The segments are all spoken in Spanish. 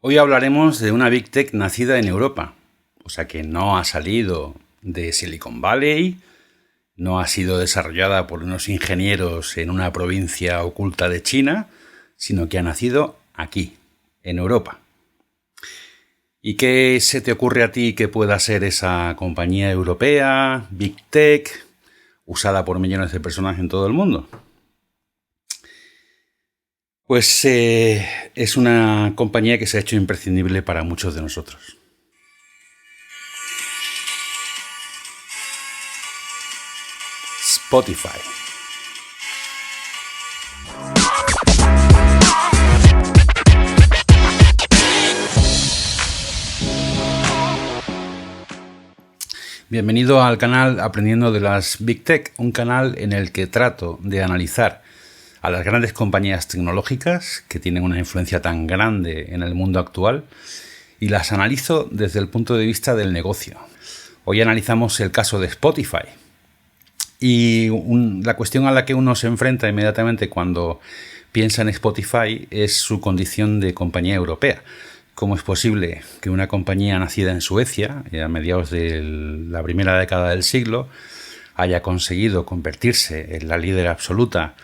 Hoy hablaremos de una Big Tech nacida en Europa, o sea que no ha salido de Silicon Valley, no ha sido desarrollada por unos ingenieros en una provincia oculta de China, sino que ha nacido aquí, en Europa. ¿Y qué se te ocurre a ti que pueda ser esa compañía europea, Big Tech, usada por millones de personas en todo el mundo? Pues es una compañía que se ha hecho imprescindible para muchos de nosotros. Spotify. Bienvenido al canal Aprendiendo de las Big Tech, un canal en el que trato de analizar a las grandes compañías tecnológicas que tienen una influencia tan grande en el mundo actual y las analizo desde el punto de vista del negocio. Hoy analizamos el caso de Spotify y la cuestión a la que uno se enfrenta inmediatamente cuando piensa en Spotify es su condición de compañía europea. ¿Cómo es posible que una compañía nacida en Suecia, a mediados de la primera década del siglo, haya conseguido convertirse en la líder absoluta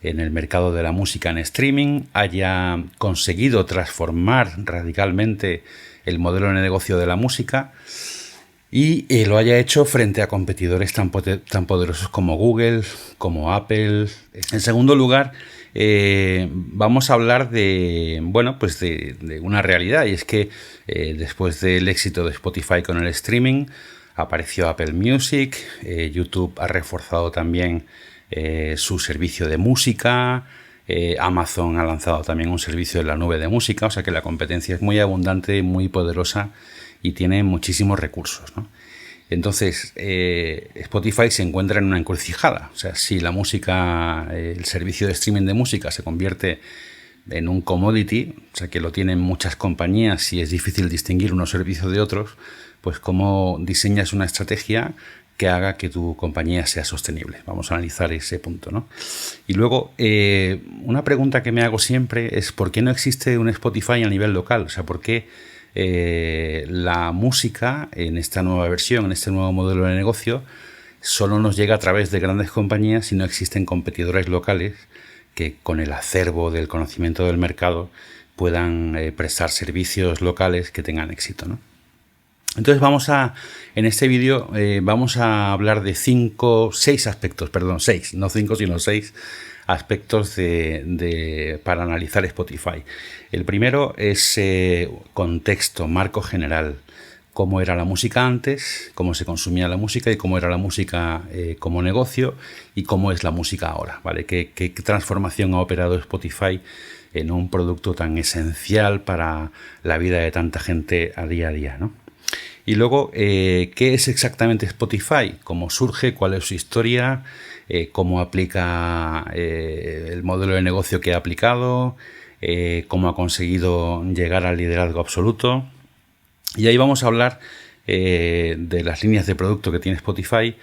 en el mercado de la música en streaming, haya conseguido transformar radicalmente el modelo de negocio de la música y lo haya hecho frente a competidores tan poderosos como Google, como Apple? En segundo lugar, vamos a hablar de una realidad, y es que después del éxito de Spotify con el streaming apareció Apple Music, YouTube ha reforzado también su servicio de música, Amazon ha lanzado también un servicio de la nube de música, o sea que la competencia es muy abundante, muy poderosa y tiene muchísimos recursos, ¿no? Entonces, Spotify se encuentra en una encrucijada. O sea, si la música, el servicio de streaming de música se convierte en un commodity, o sea, que lo tienen muchas compañías y es difícil distinguir unos servicios de otros, pues cómo diseñas una estrategia que haga que tu compañía sea sostenible. Vamos a analizar ese punto, ¿no? Y luego, una pregunta que me hago siempre es ¿por qué no existe un Spotify a nivel local? O sea, ¿por qué la música en esta nueva versión, en este nuevo modelo de negocio, solo nos llega a través de grandes compañías y no existen competidores locales que con el acervo del conocimiento del mercado puedan prestar servicios locales que tengan éxito, ¿no? Entonces en este vídeo vamos a hablar de 6 aspectos, perdón, 6, no 5 sino 6 aspectos para analizar Spotify. El primero es contexto, marco general, cómo era la música antes, cómo se consumía la música y cómo era la música como negocio y cómo es la música ahora, ¿vale? ¿Qué transformación ha operado Spotify en un producto tan esencial para la vida de tanta gente a día, ¿no? Y luego, ¿qué es exactamente Spotify? ¿Cómo surge? ¿Cuál es su historia? ¿Cómo aplica el modelo de negocio que ha aplicado? ¿Cómo ha conseguido llegar al liderazgo absoluto? Y ahí vamos a hablar de las líneas de producto que tiene Spotify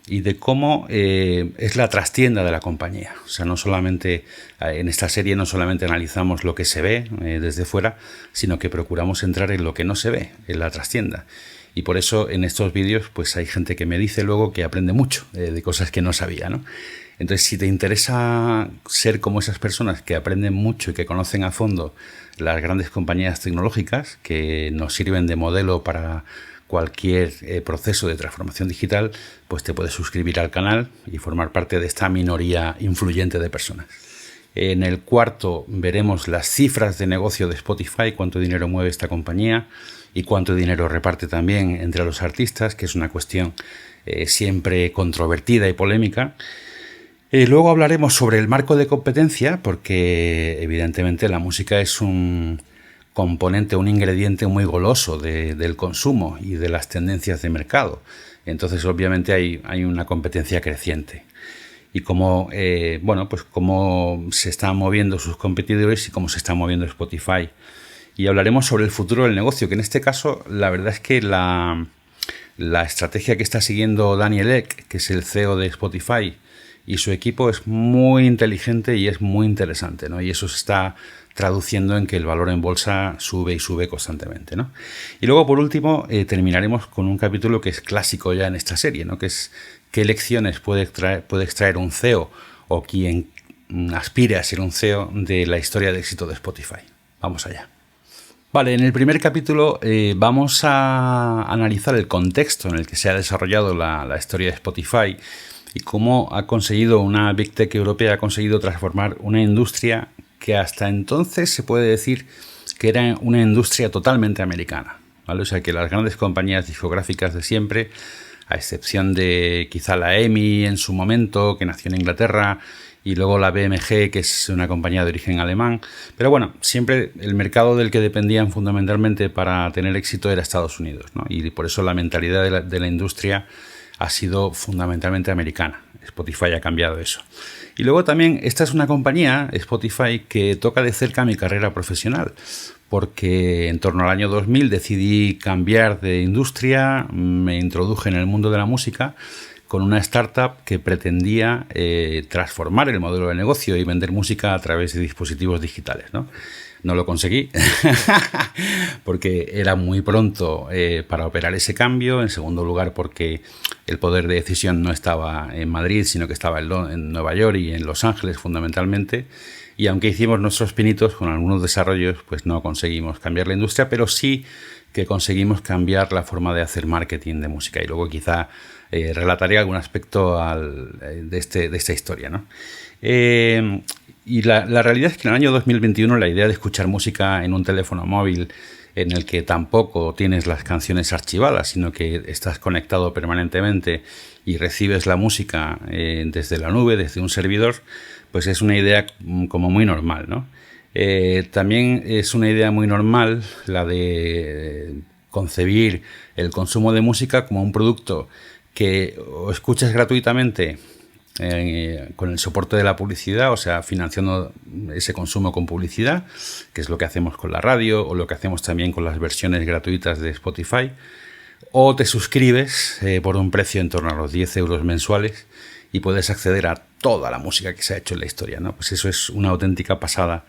y de cómo es la trastienda de la compañía. O sea, no solamente en esta serie no solamente analizamos lo que se ve desde fuera, sino que procuramos entrar en lo que no se ve, en la trastienda. Y por eso en estos vídeos pues hay gente que me dice luego que aprende mucho de cosas que no sabía, ¿no? Entonces, si te interesa ser como esas personas que aprenden mucho y que conocen a fondo las grandes compañías tecnológicas que nos sirven de modelo para cualquier proceso de transformación digital, pues te puedes suscribir al canal y formar parte de esta minoría influyente de personas. En el cuarto veremos las cifras de negocio de Spotify, cuánto dinero mueve esta compañía y cuánto dinero reparte también entre los artistas, que es una cuestión siempre controvertida y polémica. Luego hablaremos sobre el marco de competencia, porque evidentemente la música es un componente, un ingrediente muy goloso del consumo y de las tendencias de mercado. Entonces, obviamente, hay una competencia creciente. Y cómo se están moviendo sus competidores y cómo se está moviendo Spotify. Y hablaremos sobre el futuro del negocio, que en este caso, la verdad es que la estrategia que está siguiendo Daniel Ek, que es el CEO de Spotify, y su equipo es muy inteligente y es muy interesante, ¿no? Y eso se está traduciendo en que el valor en bolsa sube y sube constantemente, ¿no? Y luego, por último, terminaremos con un capítulo que es clásico ya en esta serie, ¿no? Que es qué lecciones puede extraer un CEO o quien aspire a ser un CEO de la historia de éxito de Spotify. Vamos allá. Vale, en el primer capítulo vamos a analizar el contexto en el que se ha desarrollado la historia de Spotify y cómo ha conseguido una Big Tech europea, ha conseguido transformar una industria que hasta entonces se puede decir que era una industria totalmente americana, ¿vale? O sea, que las grandes compañías discográficas de siempre, a excepción de quizá la EMI en su momento, que nació en Inglaterra, y luego la BMG, que es una compañía de origen alemán. Pero bueno, siempre el mercado del que dependían fundamentalmente para tener éxito era Estados Unidos, ¿no? Y por eso la mentalidad de la industria ha sido fundamentalmente americana. Spotify ha cambiado eso. Y luego también, esta es una compañía, Spotify, que toca de cerca mi carrera profesional, porque en torno al año 2000 decidí cambiar de industria, me introduje en el mundo de la música con una startup que pretendía transformar el modelo de negocio y vender música a través de dispositivos digitales, ¿no? No lo conseguí porque era muy pronto para operar ese cambio. En segundo lugar, porque el poder de decisión no estaba en Madrid, sino que estaba en Nueva York y en Los Ángeles fundamentalmente. Y aunque hicimos nuestros pinitos con algunos desarrollos, pues no conseguimos cambiar la industria, pero sí que conseguimos cambiar la forma de hacer marketing de música. Y luego quizá relataré algún aspecto de esta historia, ¿no? Y la realidad es que en el año 2021 la idea de escuchar música en un teléfono móvil en el que tampoco tienes las canciones archivadas, sino que estás conectado permanentemente y recibes la música desde la nube, desde un servidor, pues es una idea como muy normal, ¿no? También es una idea muy normal la de concebir el consumo de música como un producto que o escuchas gratuitamente con el soporte de la publicidad, o sea, financiando ese consumo con publicidad, que es lo que hacemos con la radio o lo que hacemos también con las versiones gratuitas de Spotify, o te suscribes por un precio en torno a los 10 euros mensuales y puedes acceder a toda la música que se ha hecho en la historia, ¿no? Pues eso es una auténtica pasada.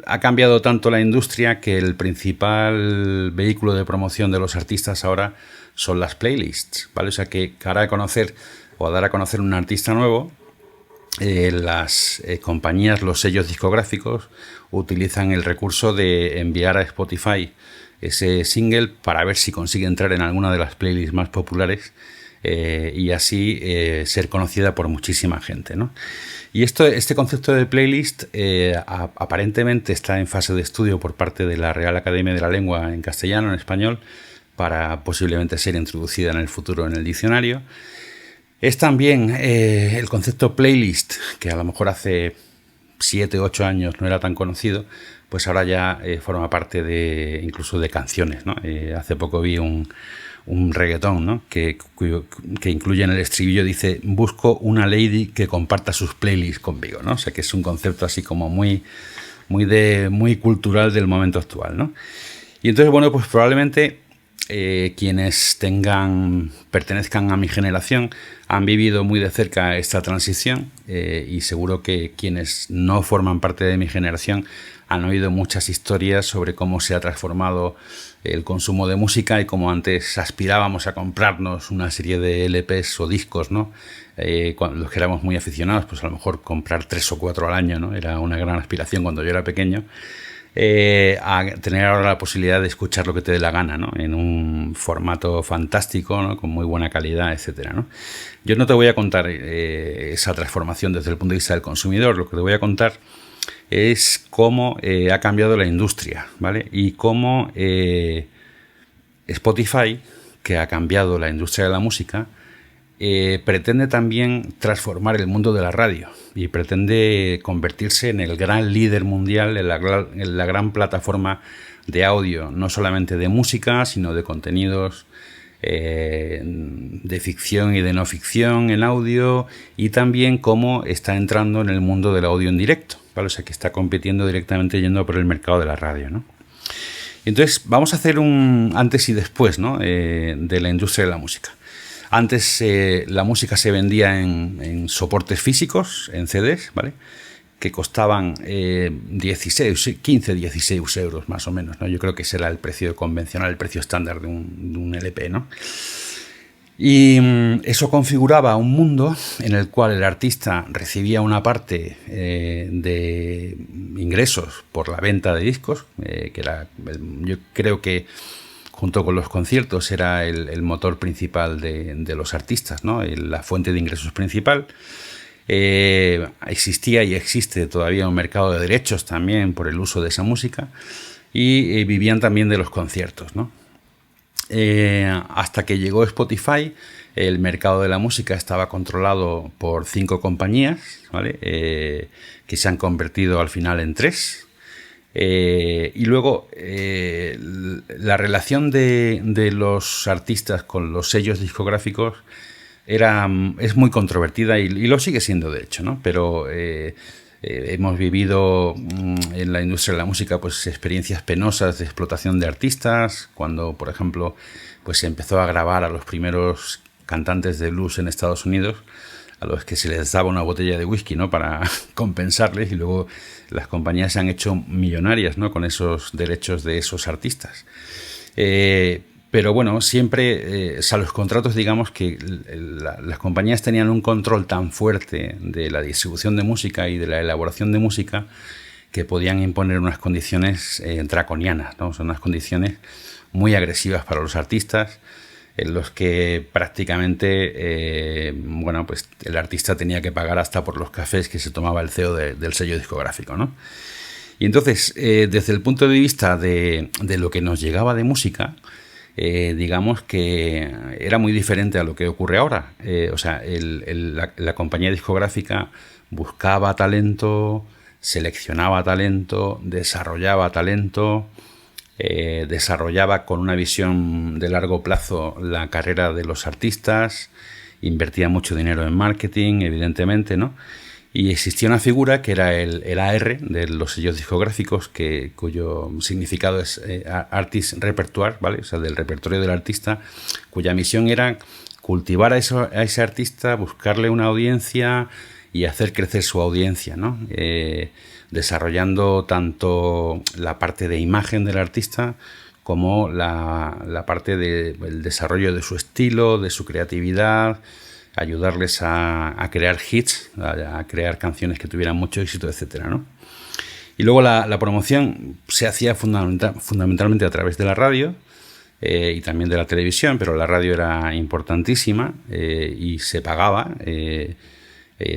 Ha cambiado tanto la industria que el principal vehículo de promoción de los artistas ahora son las playlists, ¿vale? O sea, que cara a conocer o a dar a conocer un artista nuevo, las compañías, los sellos discográficos utilizan el recurso de enviar a Spotify ese single para ver si consigue entrar en alguna de las playlists más populares y así ser conocida por muchísima gente, ¿no? Y este concepto de playlist aparentemente está en fase de estudio por parte de la Real Academia de la Lengua en castellano, en español, para posiblemente ser introducida en el futuro en el diccionario. Es también el concepto playlist, que a lo mejor hace 7 u 8 años no era tan conocido, pues ahora ya forma parte incluso de canciones, ¿no? Hace poco vi un reggaetón, ¿no? que incluye en el estribillo, dice: busco una lady que comparta sus playlists conmigo, ¿no? O sea, que es un concepto así como muy cultural del momento actual, ¿no? Y entonces, bueno, pues probablemente quienes pertenezcan a mi generación han vivido muy de cerca esta transición y seguro que quienes no forman parte de mi generación han oído muchas historias sobre cómo se ha transformado el consumo de música y cómo antes aspirábamos a comprarnos una serie de LPs o discos, ¿no? Cuando los que éramos muy aficionados, pues a lo mejor comprar 3 o 4 al año, ¿no? Era una gran aspiración cuando yo era pequeño. A tener ahora la posibilidad de escuchar lo que te dé la gana, ¿no? En un formato fantástico, ¿no? Con muy buena calidad, etcétera, ¿no? Yo no te voy a contar esa transformación desde el punto de vista del consumidor. Lo que te voy a contar es cómo ha cambiado la industria, ¿vale? Y cómo Spotify, que ha cambiado la industria de la música, pretende también transformar el mundo de la radio y pretende convertirse en el gran líder mundial, en la gran plataforma de audio, no solamente de música, sino de contenidos de ficción y de no ficción en audio, y también cómo está entrando en el mundo del audio en directo, ¿vale? O sea, que está compitiendo directamente yendo por el mercado de la radio, ¿no? Entonces vamos a hacer un antes y después, ¿no? De la industria de la música. Antes la música se vendía en soportes físicos, en CDs, ¿vale? que costaban 16 euros más o menos, ¿no? Yo creo que ese era el precio convencional, el precio estándar de un LP, ¿no? Y eso configuraba un mundo en el cual el artista recibía una parte de ingresos por la venta de discos, que era, yo creo que junto con los conciertos era el motor principal de los artistas, ¿no? La fuente de ingresos principal. Existía y existe todavía un mercado de derechos también por el uso de esa música, y vivían también de los conciertos, ¿no? Hasta que llegó Spotify, el mercado de la música estaba controlado por 5 compañías, ¿vale? Que se han convertido al final en 3. Y luego la relación de los artistas con los sellos discográficos es muy controvertida y lo sigue siendo, de hecho, ¿no? Pero hemos vivido en la industria de la música pues experiencias penosas de explotación de artistas, cuando, por ejemplo, pues se empezó a grabar a los primeros cantantes de blues en Estados Unidos, a los que se les daba una botella de whisky, ¿no? Para compensarles, y luego las compañías se han hecho millonarias, ¿no? Con esos derechos de esos artistas. Pero bueno, siempre, los contratos, digamos que las compañías tenían un control tan fuerte de la distribución de música y de la elaboración de música que podían imponer unas condiciones draconianas, ¿no? Son unas condiciones muy agresivas para los artistas, en los que prácticamente, bueno, pues el artista tenía que pagar hasta por los cafés que se tomaba el CEO del sello discográfico, ¿no? Y entonces, desde el punto de vista de lo que nos llegaba de música, digamos que era muy diferente a lo que ocurre ahora. O sea, la compañía discográfica buscaba talento, seleccionaba talento, desarrollaba talento, desarrollaba con una visión de largo plazo la carrera de los artistas, invertía mucho dinero en marketing, evidentemente, ¿no? Y existía una figura que era el AR de los sellos discográficos, cuyo significado es Artist Repertoire, ¿vale? O sea, del repertorio del artista, cuya misión era cultivar a ese artista, buscarle una audiencia y hacer crecer su audiencia, ¿no? Desarrollando tanto la parte de imagen del artista como la parte del desarrollo de su estilo, de su creatividad, ayudarles a crear hits, a crear canciones que tuvieran mucho éxito, etcétera, ¿no? Y luego la promoción se hacía fundamentalmente a través de la radio y también de la televisión, pero la radio era importantísima y se pagaba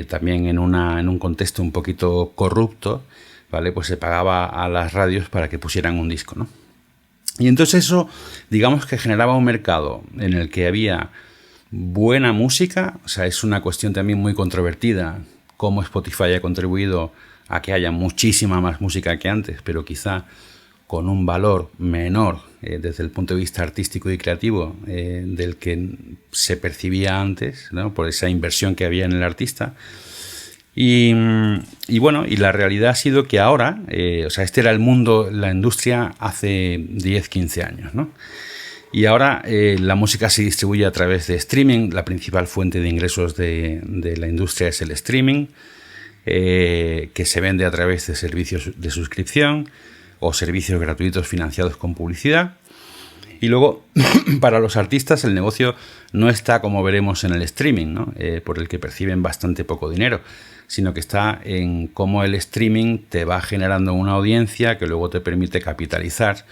también en un contexto un poquito corrupto, ¿vale? Pues se pagaba a las radios para que pusieran un disco, ¿no? Y entonces eso, digamos que generaba un mercado en el que había buena música. O sea, es una cuestión también muy controvertida cómo Spotify ha contribuido a que haya muchísima más música que antes, pero quizá con un valor menor desde el punto de vista artístico y creativo del que se percibía antes, ¿no? Por esa inversión que había en el artista. Y bueno, y la realidad ha sido que ahora, o sea, este era el mundo, la industria hace 10, 15 años, ¿no? Y ahora la música se distribuye a través de streaming. La principal fuente de ingresos de la industria es el streaming, que se vende a través de servicios de suscripción o servicios gratuitos financiados con publicidad. Y luego, para los artistas, el negocio no está, como veremos, en el streaming, ¿no? Por el que perciben bastante poco dinero, sino que está en cómo el streaming te va generando una audiencia que luego te permite capitalizar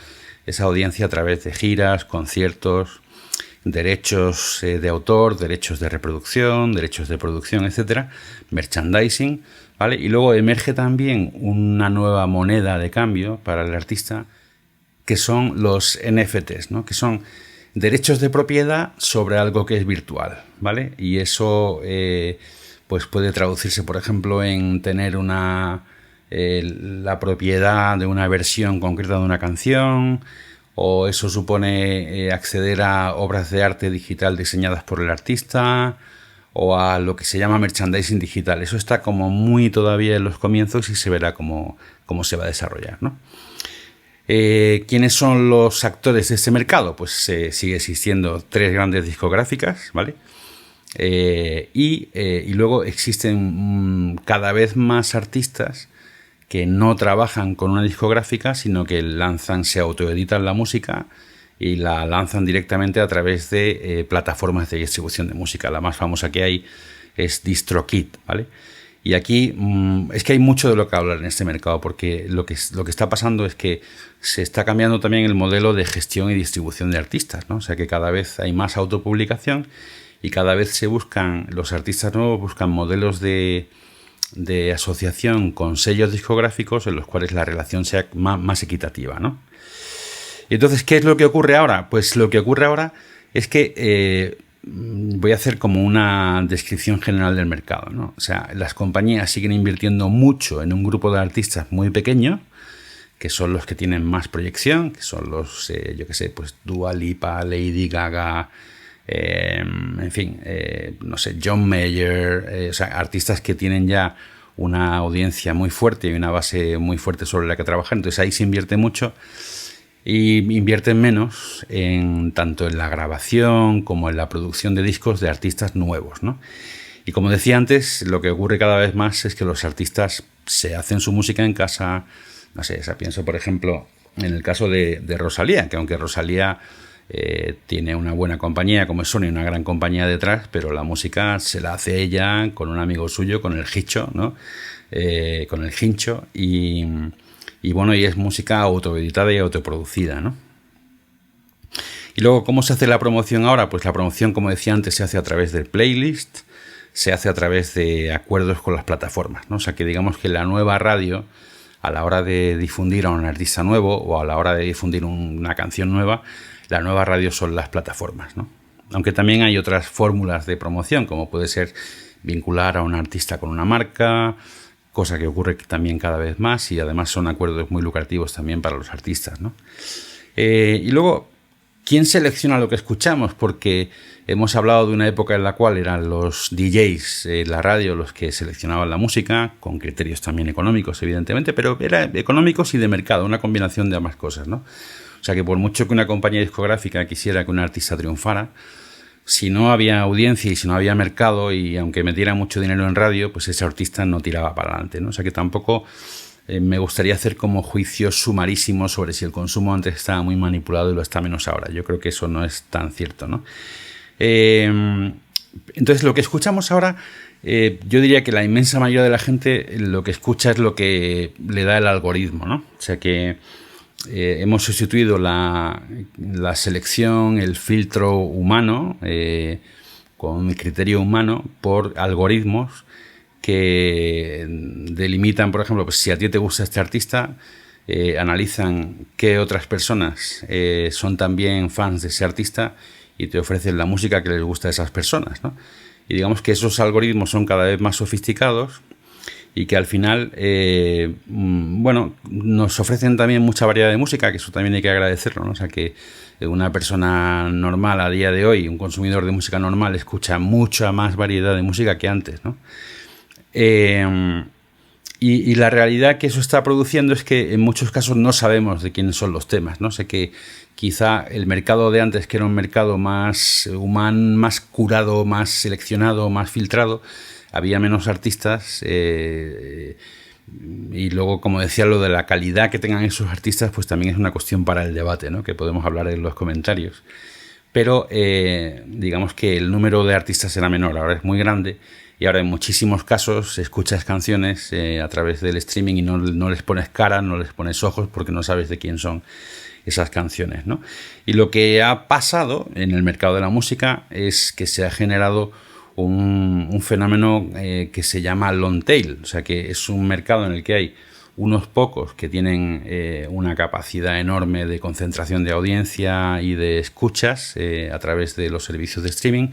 esa audiencia a través de giras, conciertos, derechos de autor, derechos de reproducción, derechos de producción, etcétera, merchandising, ¿vale? Y luego emerge también una nueva moneda de cambio para el artista, que son los NFTs, ¿no? Que son derechos de propiedad sobre algo que es virtual, ¿vale? Y eso pues puede traducirse, por ejemplo, en tener la propiedad de una versión concreta de una canción, o eso supone acceder a obras de arte digital diseñadas por el artista, o a lo que se llama merchandising digital. Eso está como muy todavía en los comienzos y se verá cómo se va a desarrollar, ¿no? ¿Quiénes son los actores de este mercado? Pues sigue existiendo 3 grandes discográficas, ¿vale? Y luego existen cada vez más artistas que no trabajan con una discográfica, sino que se autoeditan la música y la lanzan directamente a través de plataformas de distribución de música. La más famosa que hay es DistroKid, ¿vale? Y aquí es que hay mucho de lo que hablar en este mercado, porque lo que está pasando es que se está cambiando también el modelo de gestión y distribución de artistas, ¿no? O sea que cada vez hay más autopublicación y cada vez los artistas nuevos buscan modelos de asociación con sellos discográficos en los cuales la relación sea más equitativa, ¿no? Y entonces, ¿qué es lo que ocurre ahora? Pues lo que ocurre ahora es que voy a hacer como una descripción general del mercado, ¿no? O sea, las compañías siguen invirtiendo mucho en un grupo de artistas muy pequeño, que son los que tienen más proyección, que son los, pues Dua Lipa, Lady Gaga, en fin, no sé, John Mayer, o sea, artistas que tienen ya una audiencia muy fuerte y una base muy fuerte sobre la que trabajar. Entonces ahí se invierte mucho y invierten menos tanto en la grabación como en la producción de discos de artistas nuevos, ¿no? Y como decía antes, lo que ocurre cada vez más es que los artistas se hacen su música en casa. No sé, pienso por ejemplo en el caso de Rosalía, que aunque Rosalía tiene una buena compañía como es Sony, una gran compañía detrás, pero la música se la hace ella con un amigo suyo, con el Hicho, ¿no? Con el Hincho, y bueno, y es música autoeditada y autoproducida, ¿no? Y luego, ¿cómo se hace la promoción ahora? Pues la promoción, como decía antes, se hace a través de playlist, se hace a través de acuerdos con las plataformas, ¿no? O sea que digamos que la nueva radio, a la hora de difundir a un artista nuevo o a la hora de difundir una canción nueva, la nueva radio son las plataformas, ¿no? Aunque también hay otras fórmulas de promoción, como puede ser vincular a un artista con una marca, cosa que ocurre también cada vez más, y además son acuerdos muy lucrativos también para los artistas, ¿no? Y luego, ¿quién selecciona lo que escuchamos? Porque hemos hablado de una época en la cual eran los DJs, la radio, los que seleccionaban la música, con criterios también económicos, evidentemente, pero eran económicos y de mercado, una combinación de ambas cosas, ¿no? O sea que por mucho que una compañía discográfica quisiera que un artista triunfara, si no había audiencia y si no había mercado, y aunque metiera mucho dinero en radio, pues ese artista no tiraba para adelante, ¿no? O sea que tampoco me gustaría hacer como juicios sumarísimos sobre si el consumo antes estaba muy manipulado y lo está menos ahora. Yo creo que eso no es tan cierto, ¿no? Entonces, lo que escuchamos ahora, yo diría que la inmensa mayoría de la gente lo que escucha es lo que le da el algoritmo, ¿no? O sea que hemos sustituido la selección, el filtro humano, con el criterio humano, por algoritmos que delimitan, por ejemplo, pues si a ti te gusta este artista, analizan qué otras personas son también fans de ese artista y te ofrecen la música que les gusta a esas personas, ¿no? Y digamos que esos algoritmos son cada vez más sofisticados y que al final, bueno, nos ofrecen también mucha variedad de música, que eso también hay que agradecerlo, ¿no? O sea, que una persona normal a día de hoy, un consumidor de música normal, escucha mucha más variedad de música que antes, ¿no? Y la realidad que eso está produciendo es que en muchos casos no sabemos de quiénes son los temas, ¿no? O sea que quizá el mercado de antes, que era un mercado más humano, más curado, más seleccionado, más filtrado, había menos artistas, y luego, como decía, lo de la calidad que tengan esos artistas, pues también es una cuestión para el debate, ¿no? Que podemos hablar en los comentarios. Pero digamos que el número de artistas era menor, ahora es muy grande. Y ahora en muchísimos casos escuchas canciones a través del streaming y no les pones cara, no les pones ojos porque no sabes de quién son esas canciones, ¿no? Y lo que ha pasado en el mercado de la música es que se ha generado un fenómeno que se llama long tail. O sea que es un mercado en el que hay unos pocos que tienen una capacidad enorme de concentración de audiencia y de escuchas a través de los servicios de streaming.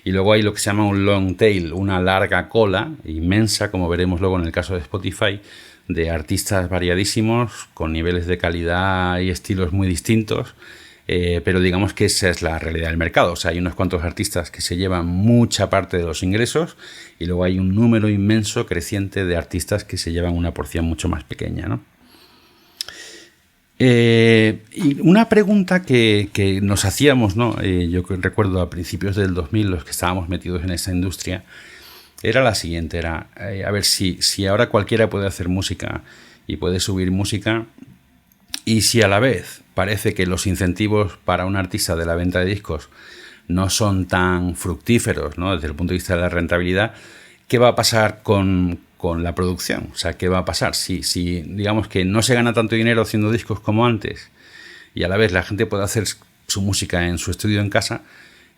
Y luego hay lo que se llama un long tail, una larga cola inmensa, como veremos luego en el caso de Spotify, de artistas variadísimos, con niveles de calidad y estilos muy distintos, pero digamos que esa es la realidad del mercado. O sea, hay unos cuantos artistas que se llevan mucha parte de los ingresos y luego hay un número inmenso, creciente, de artistas que se llevan una porción mucho más pequeña, ¿no? Y una pregunta que nos hacíamos, ¿no? Yo recuerdo a principios del 2000, los que estábamos metidos en esa industria, era la siguiente, era, a ver, si ahora cualquiera puede hacer música y puede subir música, y si a la vez parece que los incentivos para un artista de la venta de discos no son tan fructíferos, ¿no? Desde el punto de vista de la rentabilidad, ¿qué va a pasar con la producción? O sea, ¿qué va a pasar? Si digamos que no se gana tanto dinero haciendo discos como antes y a la vez la gente puede hacer su música en su estudio en casa,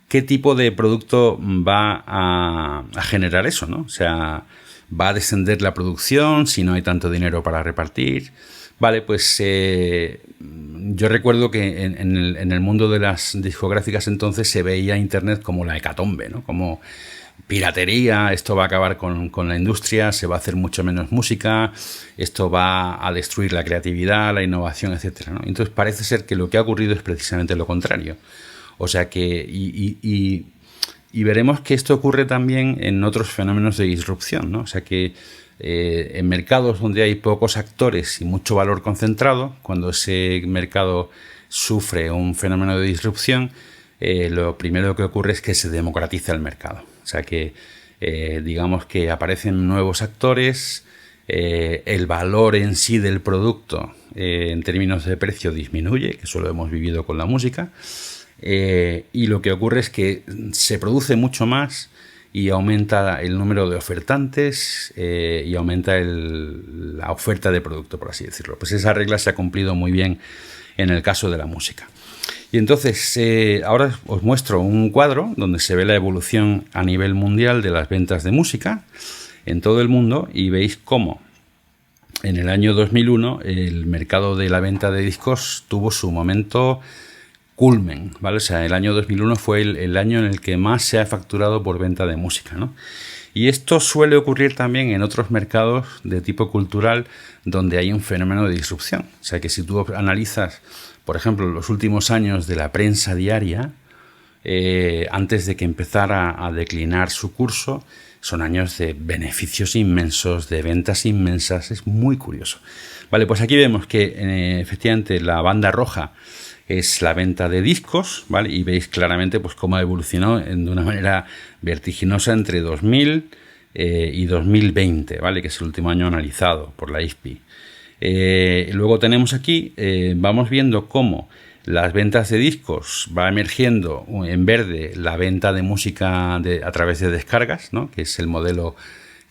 ¿qué tipo de producto va a generar eso, ¿no? O sea, ¿va a descender la producción si no hay tanto dinero para repartir? Vale, pues yo recuerdo que en el mundo de las discográficas entonces se veía Internet como la hecatombe, ¿no? Como piratería, esto va a acabar con la industria, se va a hacer mucho menos música, esto va a destruir la creatividad, la innovación, etcétera, ¿no? Entonces parece ser que lo que ha ocurrido es precisamente lo contrario. O sea que y veremos que esto ocurre también en otros fenómenos de disrupción, ¿no? O sea que en mercados donde hay pocos actores y mucho valor concentrado, cuando ese mercado sufre un fenómeno de disrupción, lo primero que ocurre es que se democratiza el mercado. O sea que digamos que aparecen nuevos actores, el valor en sí del producto en términos de precio disminuye, que eso lo hemos vivido con la música, y lo que ocurre es que se produce mucho más y aumenta el número de ofertantes y aumenta la oferta de producto, por así decirlo. Pues esa regla se ha cumplido muy bien en el caso de la música. Y entonces ahora os muestro un cuadro donde se ve la evolución a nivel mundial de las ventas de música en todo el mundo y veis cómo en el año 2001 el mercado de la venta de discos tuvo su momento culmen, ¿vale? O sea, el año 2001 fue el año en el que más se ha facturado por venta de música, ¿no? Y esto suele ocurrir también en otros mercados de tipo cultural donde hay un fenómeno de disrupción. O sea, que si tú analizas, por ejemplo, los últimos años de la prensa diaria, antes de que empezara a declinar su curso, son años de beneficios inmensos, de ventas inmensas. Es muy curioso. Vale, pues aquí vemos que efectivamente la banda roja es la venta de discos, ¿vale? Y veis claramente pues cómo ha evolucionado de una manera vertiginosa entre 2000 y 2020, ¿vale? Que es el último año analizado por la ISPI. Luego tenemos aquí, vamos viendo cómo las ventas de discos va emergiendo en verde la venta de música a través de descargas, ¿no? Que es el modelo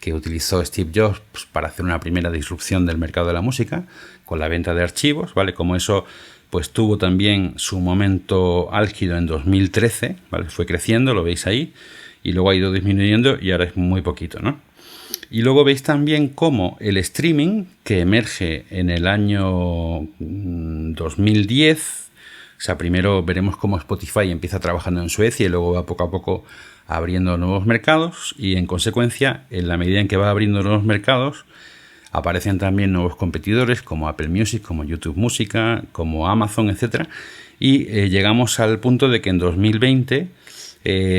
que utilizó Steve Jobs pues, para hacer una primera disrupción del mercado de la música con la venta de archivos, ¿vale? Como eso pues tuvo también su momento álgido en 2013, ¿vale? Fue creciendo, lo veis ahí, y luego ha ido disminuyendo y ahora es muy poquito, ¿no? Y luego veis también cómo el streaming, que emerge en el año 2010, o sea, primero veremos cómo Spotify empieza trabajando en Suecia y luego va poco a poco abriendo nuevos mercados y en consecuencia, en la medida en que va abriendo nuevos mercados, aparecen también nuevos competidores como Apple Music, como YouTube Música, como Amazon, etc. Y llegamos al punto de que en 2020,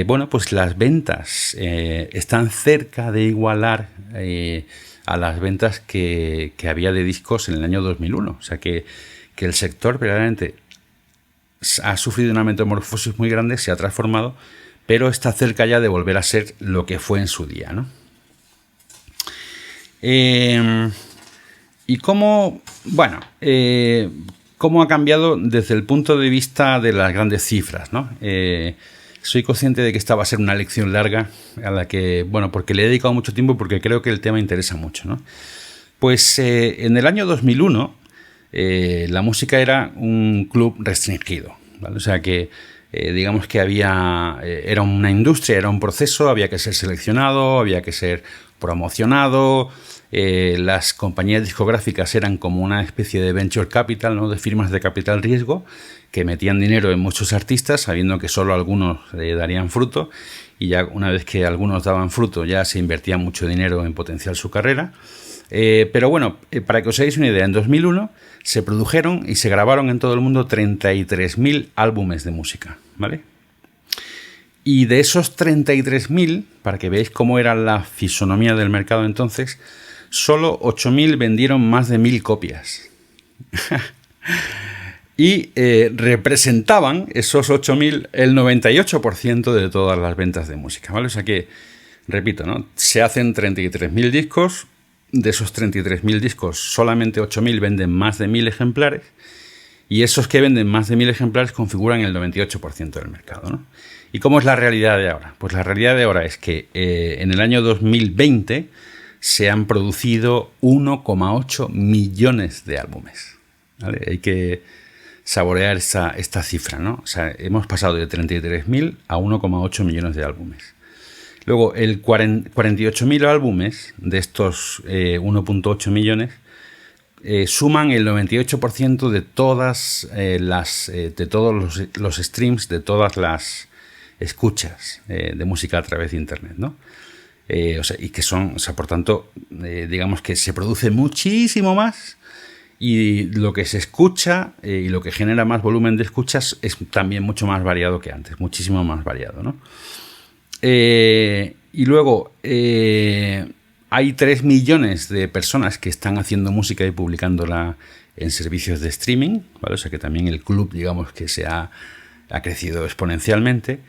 bueno, pues las ventas están cerca de igualar a las ventas que había de discos en el año 2001. O sea que el sector verdaderamente ha sufrido una metamorfosis muy grande, se ha transformado, pero está cerca ya de volver a ser lo que fue en su día, ¿no? Y cómo, bueno, cómo ha cambiado desde el punto de vista de las grandes cifras, ¿no? Soy consciente de que esta va a ser una lección larga a la que, bueno, porque le he dedicado mucho tiempo porque creo que el tema interesa mucho, ¿no? Pues en el año 2001 la música era un club restringido, ¿vale? O sea que digamos que era una industria, era un proceso, había que ser seleccionado, había que ser promocionado. Las compañías discográficas eran como una especie de venture capital, ¿no? De firmas de capital riesgo que metían dinero en muchos artistas sabiendo que solo algunos darían fruto y ya una vez que algunos daban fruto ya se invertía mucho dinero en potenciar su carrera. Pero bueno, para que os hagáis una idea, en 2001 se produjeron y se grabaron en todo el mundo 33.000 álbumes de música, ¿vale? Y de esos 33.000, para que veáis cómo era la fisonomía del mercado entonces, solo 8.000 vendieron más de 1.000 copias. y representaban esos 8.000 el 98% de todas las ventas de música, ¿vale? O sea que, repito, ¿no? Se hacen 33.000 discos, de esos 33.000 discos solamente 8.000 venden más de 1.000 ejemplares, y esos que venden más de 1.000 ejemplares configuran el 98% del mercado, ¿no? ¿Y cómo es la realidad de ahora? Pues la realidad de ahora es que en el año 2020 se han producido 1,8 millones de álbumes, ¿vale? Hay que saborear esta cifra, ¿no? O sea, hemos pasado de 33.000 a 1,8 millones de álbumes. Luego, el 48.000 álbumes de estos 1,8 millones suman el 98% de todas de todos los streams, de todas las escuchas de música a través de Internet, ¿no? O sea, y que son, o sea, por tanto, digamos que se produce muchísimo más, y lo que se escucha y lo que genera más volumen de escuchas es también mucho más variado que antes, muchísimo más variado, ¿no? Y luego hay 3 millones de personas que están haciendo música y publicándola en servicios de streaming, ¿vale? O sea que también el club, digamos, que ha crecido exponencialmente.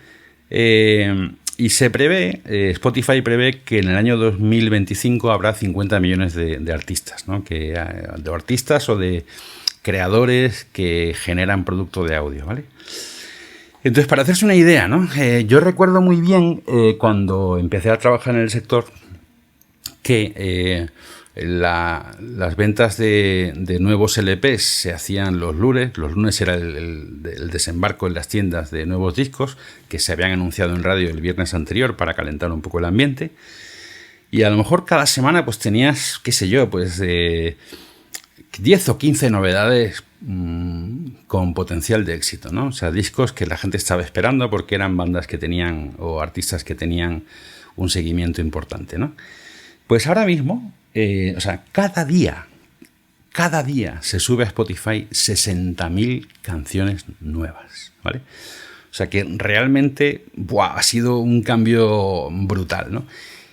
Y se prevé, Spotify prevé que en el año 2025 habrá 50 millones de artistas, ¿no? De artistas o de creadores que generan producto de audio, ¿vale? Entonces, para hacerse una idea, ¿no? Yo recuerdo muy bien cuando empecé a trabajar en el sector que las ventas de nuevos LPs se hacían los lunes. Los lunes era el desembarco en las tiendas de nuevos discos que se habían anunciado en radio el viernes anterior para calentar un poco el ambiente. Y a lo mejor cada semana pues tenías, qué sé yo, pues 10 o 15 novedades con potencial de éxito, ¿no? O sea, discos que la gente estaba esperando porque eran bandas que tenían o artistas que tenían un seguimiento importante, ¿no? Pues ahora mismo, o sea, cada día se sube a Spotify 60.000 canciones nuevas, ¿vale? O sea que realmente ha sido un cambio brutal, ¿no?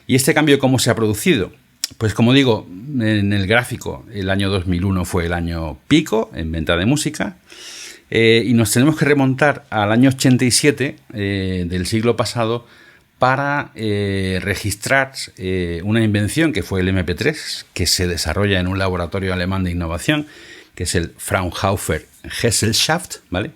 ¿Y este cambio cómo se ha producido? Pues como digo, en el gráfico, el año 2001 fue el año pico en venta de música, y nos tenemos que remontar al año 87 del siglo pasado para registrar una invención que fue el MP3, que se desarrolla en un laboratorio alemán de innovación, que es el Fraunhofer Gesellschaft, ¿vale?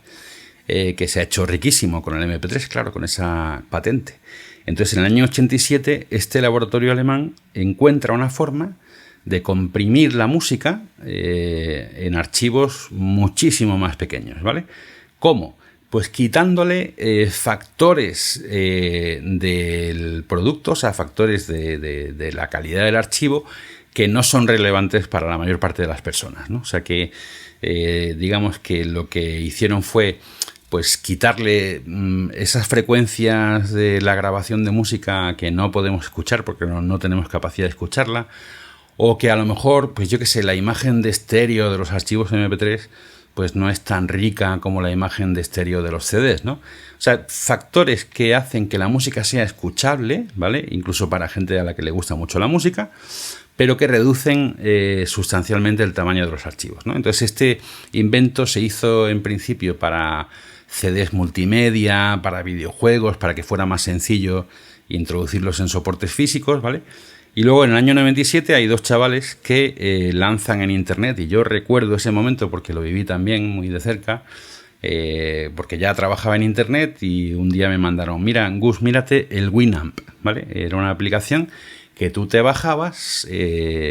Que se ha hecho riquísimo con el MP3, claro, con esa patente. Entonces, en el año 87, este laboratorio alemán encuentra una forma de comprimir la música en archivos muchísimo más pequeños, ¿vale? ¿Cómo? Pues quitándole factores del producto, o sea, factores de la calidad del archivo que no son relevantes para la mayor parte de las personas, ¿no? O sea que, digamos que lo que hicieron fue pues quitarle esas frecuencias de la grabación de música que no podemos escuchar porque no tenemos capacidad de escucharla, o que a lo mejor, pues yo qué sé, la imagen de estéreo de los archivos MP3 pues no es tan rica como la imagen de estéreo de los CDs, ¿no? O sea, factores que hacen que la música sea escuchable, ¿vale? Incluso para gente a la que le gusta mucho la música, pero que reducen sustancialmente el tamaño de los archivos, ¿no? Entonces este invento se hizo en principio para CDs multimedia, para videojuegos, para que fuera más sencillo introducirlos en soportes físicos, ¿vale? Y luego en el año 97 hay dos chavales que lanzan en Internet, y yo recuerdo ese momento porque lo viví también muy de cerca, porque ya trabajaba en Internet, y un día me mandaron, mira, Gus, mírate el Winamp, ¿vale? Era una aplicación que tú te bajabas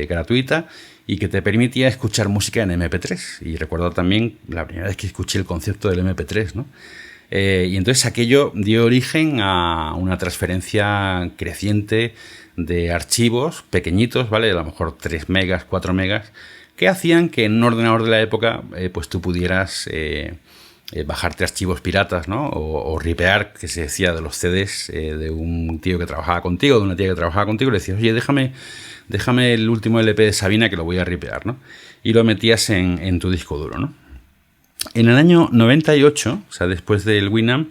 gratuita y que te permitía escuchar música en MP3. Y recuerdo también la primera vez que escuché el concepto del MP3, ¿no? Y entonces aquello dio origen a una transferencia creciente de archivos pequeñitos, ¿vale? A lo mejor 3 megas, 4 megas, que hacían que en un ordenador de la época pues tú pudieras bajarte archivos piratas, ¿no? O ripear, que se decía, de los CDs de un tío que trabajaba contigo, de una tía que trabajaba contigo, le decías, oye, déjame el último LP de Sabina que lo voy a ripear, ¿no? Y lo metías en tu disco duro, ¿no? En el año 98, o sea, después del Winamp,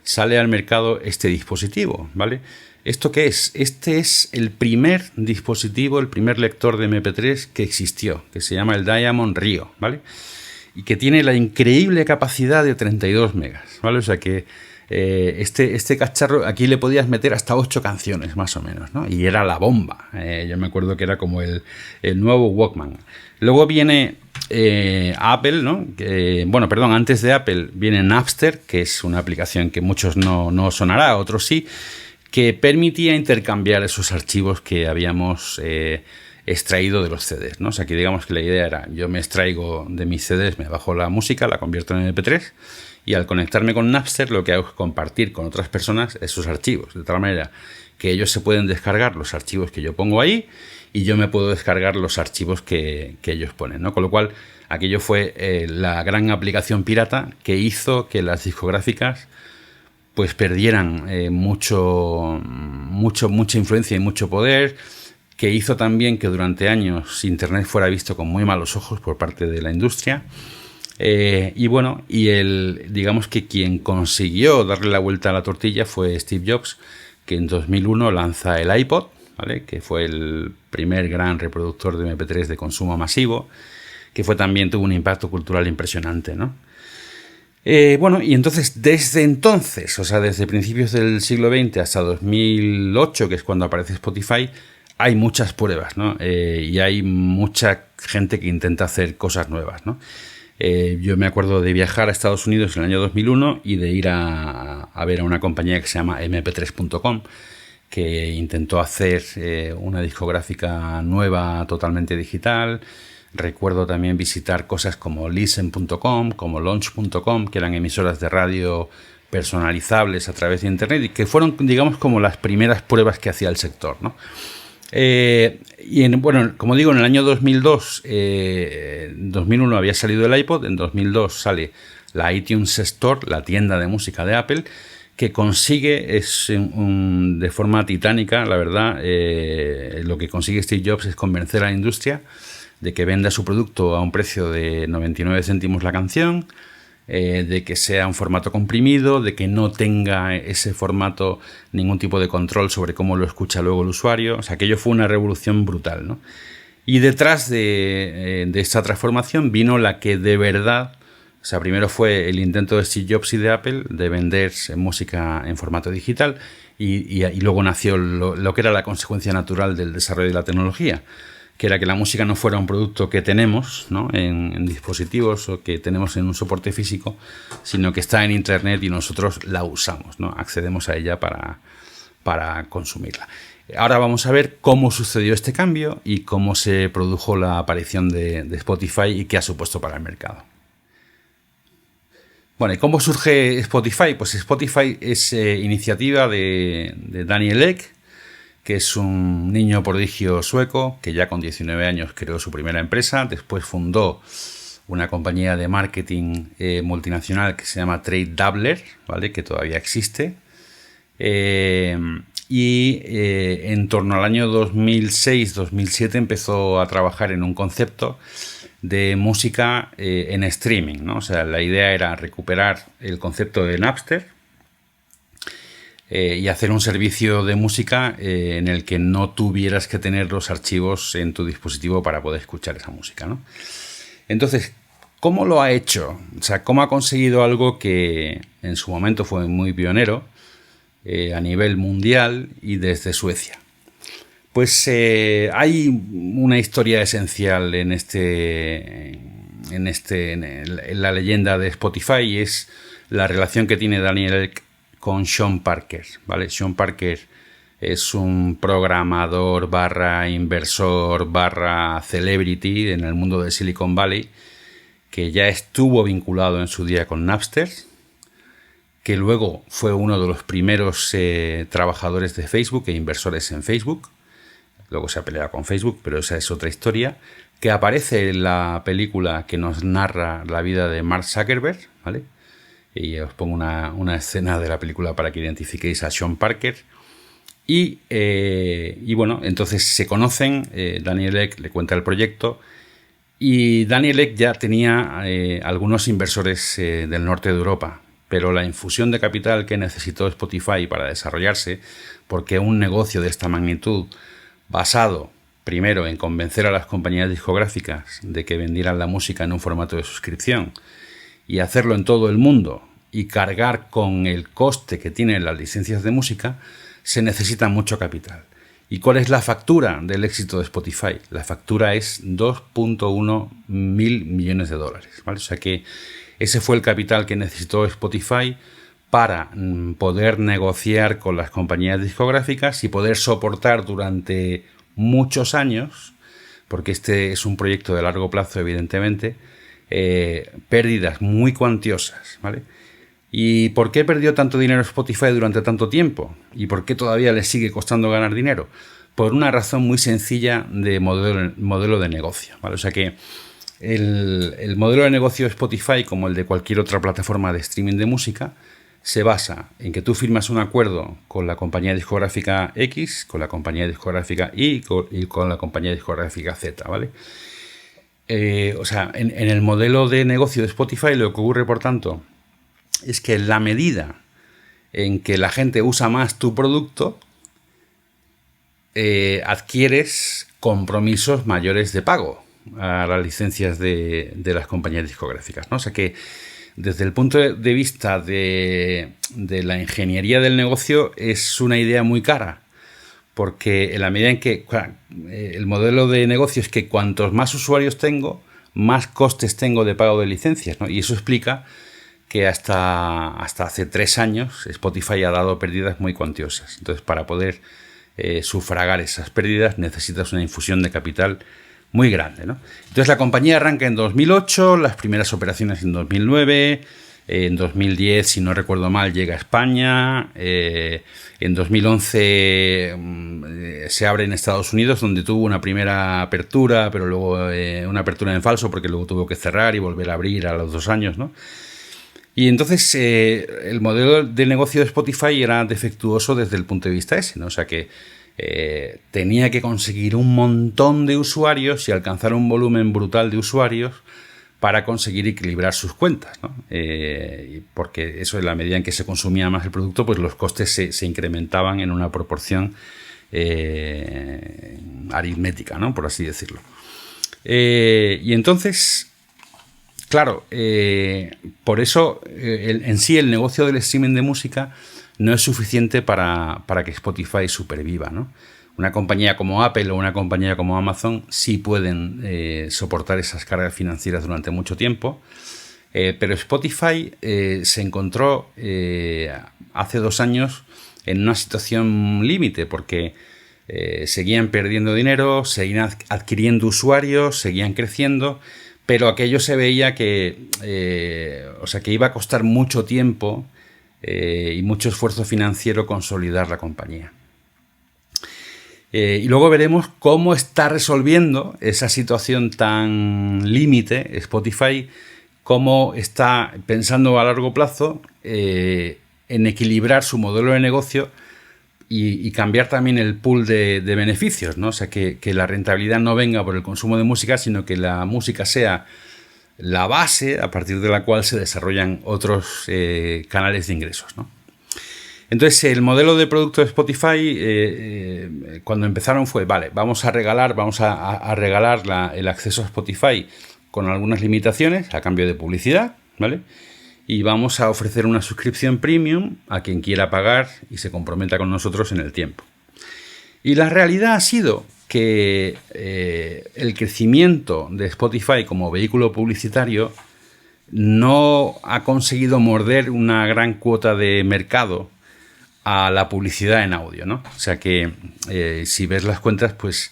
sale al mercado este dispositivo, ¿vale? ¿Esto qué es? Este es el primer dispositivo, el primer lector de MP3 que existió, que se llama el Diamond Rio, ¿vale? y que tiene la increíble capacidad de 32 megas, ¿vale? O sea que este cacharro, aquí le podías meter hasta 8 canciones, más o menos, ¿no? Y era la bomba. Yo me acuerdo que era como el nuevo Walkman. Luego viene Apple, ¿no? Antes de Apple viene Napster, que es una aplicación que muchos no sonará, otros sí, que permitía intercambiar esos archivos que habíamos extraído de los CDs, ¿no? O sea, que digamos que la idea era, yo me extraigo de mis CDs, me bajo la música, la convierto en MP3, y al conectarme con Napster lo que hago es compartir con otras personas esos archivos, de tal manera que ellos se pueden descargar los archivos que yo pongo ahí y yo me puedo descargar los archivos que ellos ponen, ¿no? Con lo cual, aquello fue la gran aplicación pirata que hizo que las discográficas pues perdieran mucha influencia y mucho poder, que hizo también que durante años Internet fuera visto con muy malos ojos por parte de la industria. Digamos que quien consiguió darle la vuelta a la tortilla fue Steve Jobs, que en 2001 lanza el iPod, ¿vale? Que fue el primer gran reproductor de MP3 de consumo masivo, que tuvo un impacto cultural impresionante, ¿no? Y entonces desde entonces, o sea, desde principios del siglo XX hasta 2008, que es cuando aparece Spotify, hay muchas pruebas, ¿no? Y hay mucha gente que intenta hacer cosas nuevas, ¿no? Yo me acuerdo de viajar a Estados Unidos en el año 2001 y de ir a ver a una compañía que se llama mp3.com, que intentó hacer una discográfica nueva totalmente digital. Recuerdo también visitar cosas como listen.com, como launch.com, que eran emisoras de radio personalizables a través de Internet y que fueron, digamos, como las primeras pruebas que hacía el sector, ¿no? Como digo, en el año 2002, 2001 había salido el iPod, en 2002 sale la iTunes Store, la tienda de música de Apple, que consigue, de forma titánica, la verdad, lo que consigue Steve Jobs es convencer a la industria de que venda su producto a un precio de 99 céntimos la canción, de que sea un formato comprimido, de que no tenga ese formato ningún tipo de control sobre cómo lo escucha luego el usuario. O sea, aquello fue una revolución brutal, ¿no? Y detrás de esta transformación vino la que de verdad, o sea, primero fue el intento de Steve Jobs y de Apple de vender música en formato digital y luego nació lo que era la consecuencia natural del desarrollo de la tecnología, que era que la música no fuera un producto que tenemos, ¿no? en dispositivos o que tenemos en un soporte físico, sino que está en Internet y nosotros la usamos, ¿no? Accedemos a ella para consumirla. Ahora vamos a ver cómo sucedió este cambio y cómo se produjo la aparición de Spotify y qué ha supuesto para el mercado. Bueno, ¿y cómo surge Spotify? Pues Spotify es iniciativa de Daniel Ek, que es un niño prodigio sueco que ya con 19 años creó su primera empresa. Después fundó una compañía de marketing multinacional que se llama Tradedoubler, ¿vale? Que todavía existe. En torno al año 2006-2007 empezó a trabajar en un concepto de música en streaming, ¿no? O sea, la idea era recuperar el concepto de Napster y hacer un servicio de música en el que no tuvieras que tener los archivos en tu dispositivo para poder escuchar esa música, ¿no? Entonces, ¿cómo lo ha hecho? O sea, ¿cómo ha conseguido algo que en su momento fue muy pionero a nivel mundial y desde Suecia? Pues hay una historia esencial en la leyenda de Spotify, y es la relación que tiene Daniel Ek con Sean Parker, ¿vale? Sean Parker es un programador / inversor / celebrity en el mundo de Silicon Valley, que ya estuvo vinculado en su día con Napster, que luego fue uno de los primeros trabajadores de Facebook e inversores en Facebook. Luego se ha peleado con Facebook, pero esa es otra historia, que aparece en la película que nos narra la vida de Mark Zuckerberg, ¿vale? Y os pongo una escena de la película para que identifiquéis a Sean Parker. Y bueno, entonces se conocen, Daniel Ek le cuenta el proyecto, y Daniel Ek ya tenía algunos inversores del norte de Europa, pero la infusión de capital que necesitó Spotify para desarrollarse, porque un negocio de esta magnitud basado primero en convencer a las compañías discográficas de que vendieran la música en un formato de suscripción y hacerlo en todo el mundo y cargar con el coste que tienen las licencias de música, se necesita mucho capital. ¿Y cuál es la factura del éxito de Spotify? La factura es 2.1 mil millones de dólares, ¿vale? O sea que ese fue el capital que necesitó Spotify para poder negociar con las compañías discográficas y poder soportar durante muchos años, porque este es un proyecto de largo plazo, evidentemente, pérdidas muy cuantiosas, ¿vale? ¿Y por qué perdió tanto dinero Spotify durante tanto tiempo? ¿Y por qué todavía le sigue costando ganar dinero? Por una razón muy sencilla de modelo de negocio, ¿vale? O sea que el modelo de negocio de Spotify, como el de cualquier otra plataforma de streaming de música, se basa en que tú firmas un acuerdo con la compañía discográfica X, con la compañía discográfica Y y con la compañía discográfica Z, ¿vale? O sea, en el modelo de negocio de Spotify lo que ocurre, por tanto, es que en la medida en que la gente usa más tu producto, adquieres compromisos mayores de pago a las licencias de las compañías discográficas, ¿no? O sea que desde el punto de vista de la ingeniería del negocio es una idea muy cara, porque en la medida en que el modelo de negocio es que cuantos más usuarios tengo, más costes tengo de pago de licencias, ¿no? Y eso explica que hasta hace 3 años Spotify ha dado pérdidas muy cuantiosas. Entonces, para poder sufragar esas pérdidas necesitas una infusión de capital muy grande, ¿no? Entonces, la compañía arranca en 2008, las primeras operaciones en 2009, en 2010, si no recuerdo mal, llega a España, en 2011 se abre en Estados Unidos, donde tuvo una primera apertura, pero luego una apertura en falso, porque luego tuvo que cerrar y volver a abrir a los 2 años, ¿no? Y entonces el modelo de negocio de Spotify era defectuoso desde el punto de vista ese, ¿no? O sea que tenía que conseguir un montón de usuarios y alcanzar un volumen brutal de usuarios para conseguir equilibrar sus cuentas, ¿no? Porque eso, en la medida en que se consumía más el producto, pues los costes se incrementaban en una proporción aritmética, ¿no? Por así decirlo. Y entonces, claro, por eso en sí el negocio del streaming de música no es suficiente para que Spotify superviva, ¿no? Una compañía como Apple o una compañía como Amazon sí pueden soportar esas cargas financieras durante mucho tiempo, pero Spotify se encontró hace 2 años en una situación límite, porque seguían perdiendo dinero, seguían adquiriendo usuarios, seguían creciendo, pero aquello se veía que iba a costar mucho tiempo y mucho esfuerzo financiero consolidar la compañía. Y luego veremos cómo está resolviendo esa situación tan límite Spotify, cómo está pensando a largo plazo en equilibrar su modelo de negocio y cambiar también el pool de beneficios, ¿no? O sea, que la rentabilidad no venga por el consumo de música, sino que la música sea la base a partir de la cual se desarrollan otros canales de ingresos, ¿no? Entonces, el modelo de producto de Spotify, cuando empezaron fue, vale, vamos a regalar el acceso a Spotify con algunas limitaciones a cambio de publicidad, ¿vale? Y vamos a ofrecer una suscripción premium a quien quiera pagar y se comprometa con nosotros en el tiempo. Y la realidad ha sido que el crecimiento de Spotify como vehículo publicitario no ha conseguido morder una gran cuota de mercado a la publicidad en audio, ¿no? O sea que si ves las cuentas, pues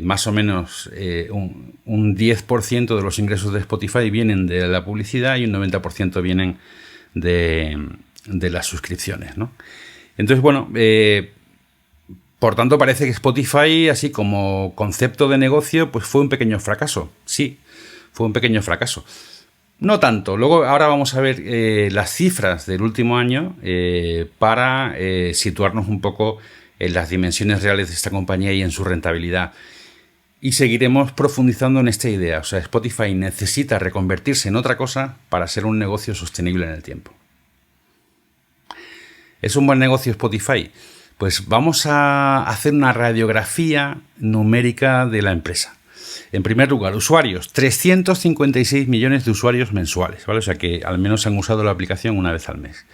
más o menos un 10% de los ingresos de Spotify vienen de la publicidad y un 90% vienen de las suscripciones, ¿no? Entonces, bueno, por tanto parece que Spotify, así como concepto de negocio, pues fue un pequeño fracaso. Sí, fue un pequeño fracaso. No tanto. Luego, ahora vamos a ver las cifras del último año para situarnos un poco en las dimensiones reales de esta compañía y en su rentabilidad. Y seguiremos profundizando en esta idea. O sea, Spotify necesita reconvertirse en otra cosa para ser un negocio sostenible en el tiempo. ¿Es un buen negocio Spotify? Pues vamos a hacer una radiografía numérica de la empresa. En primer lugar, usuarios, 356 millones de usuarios mensuales, ¿vale? O sea que al menos han usado la aplicación una vez al mes,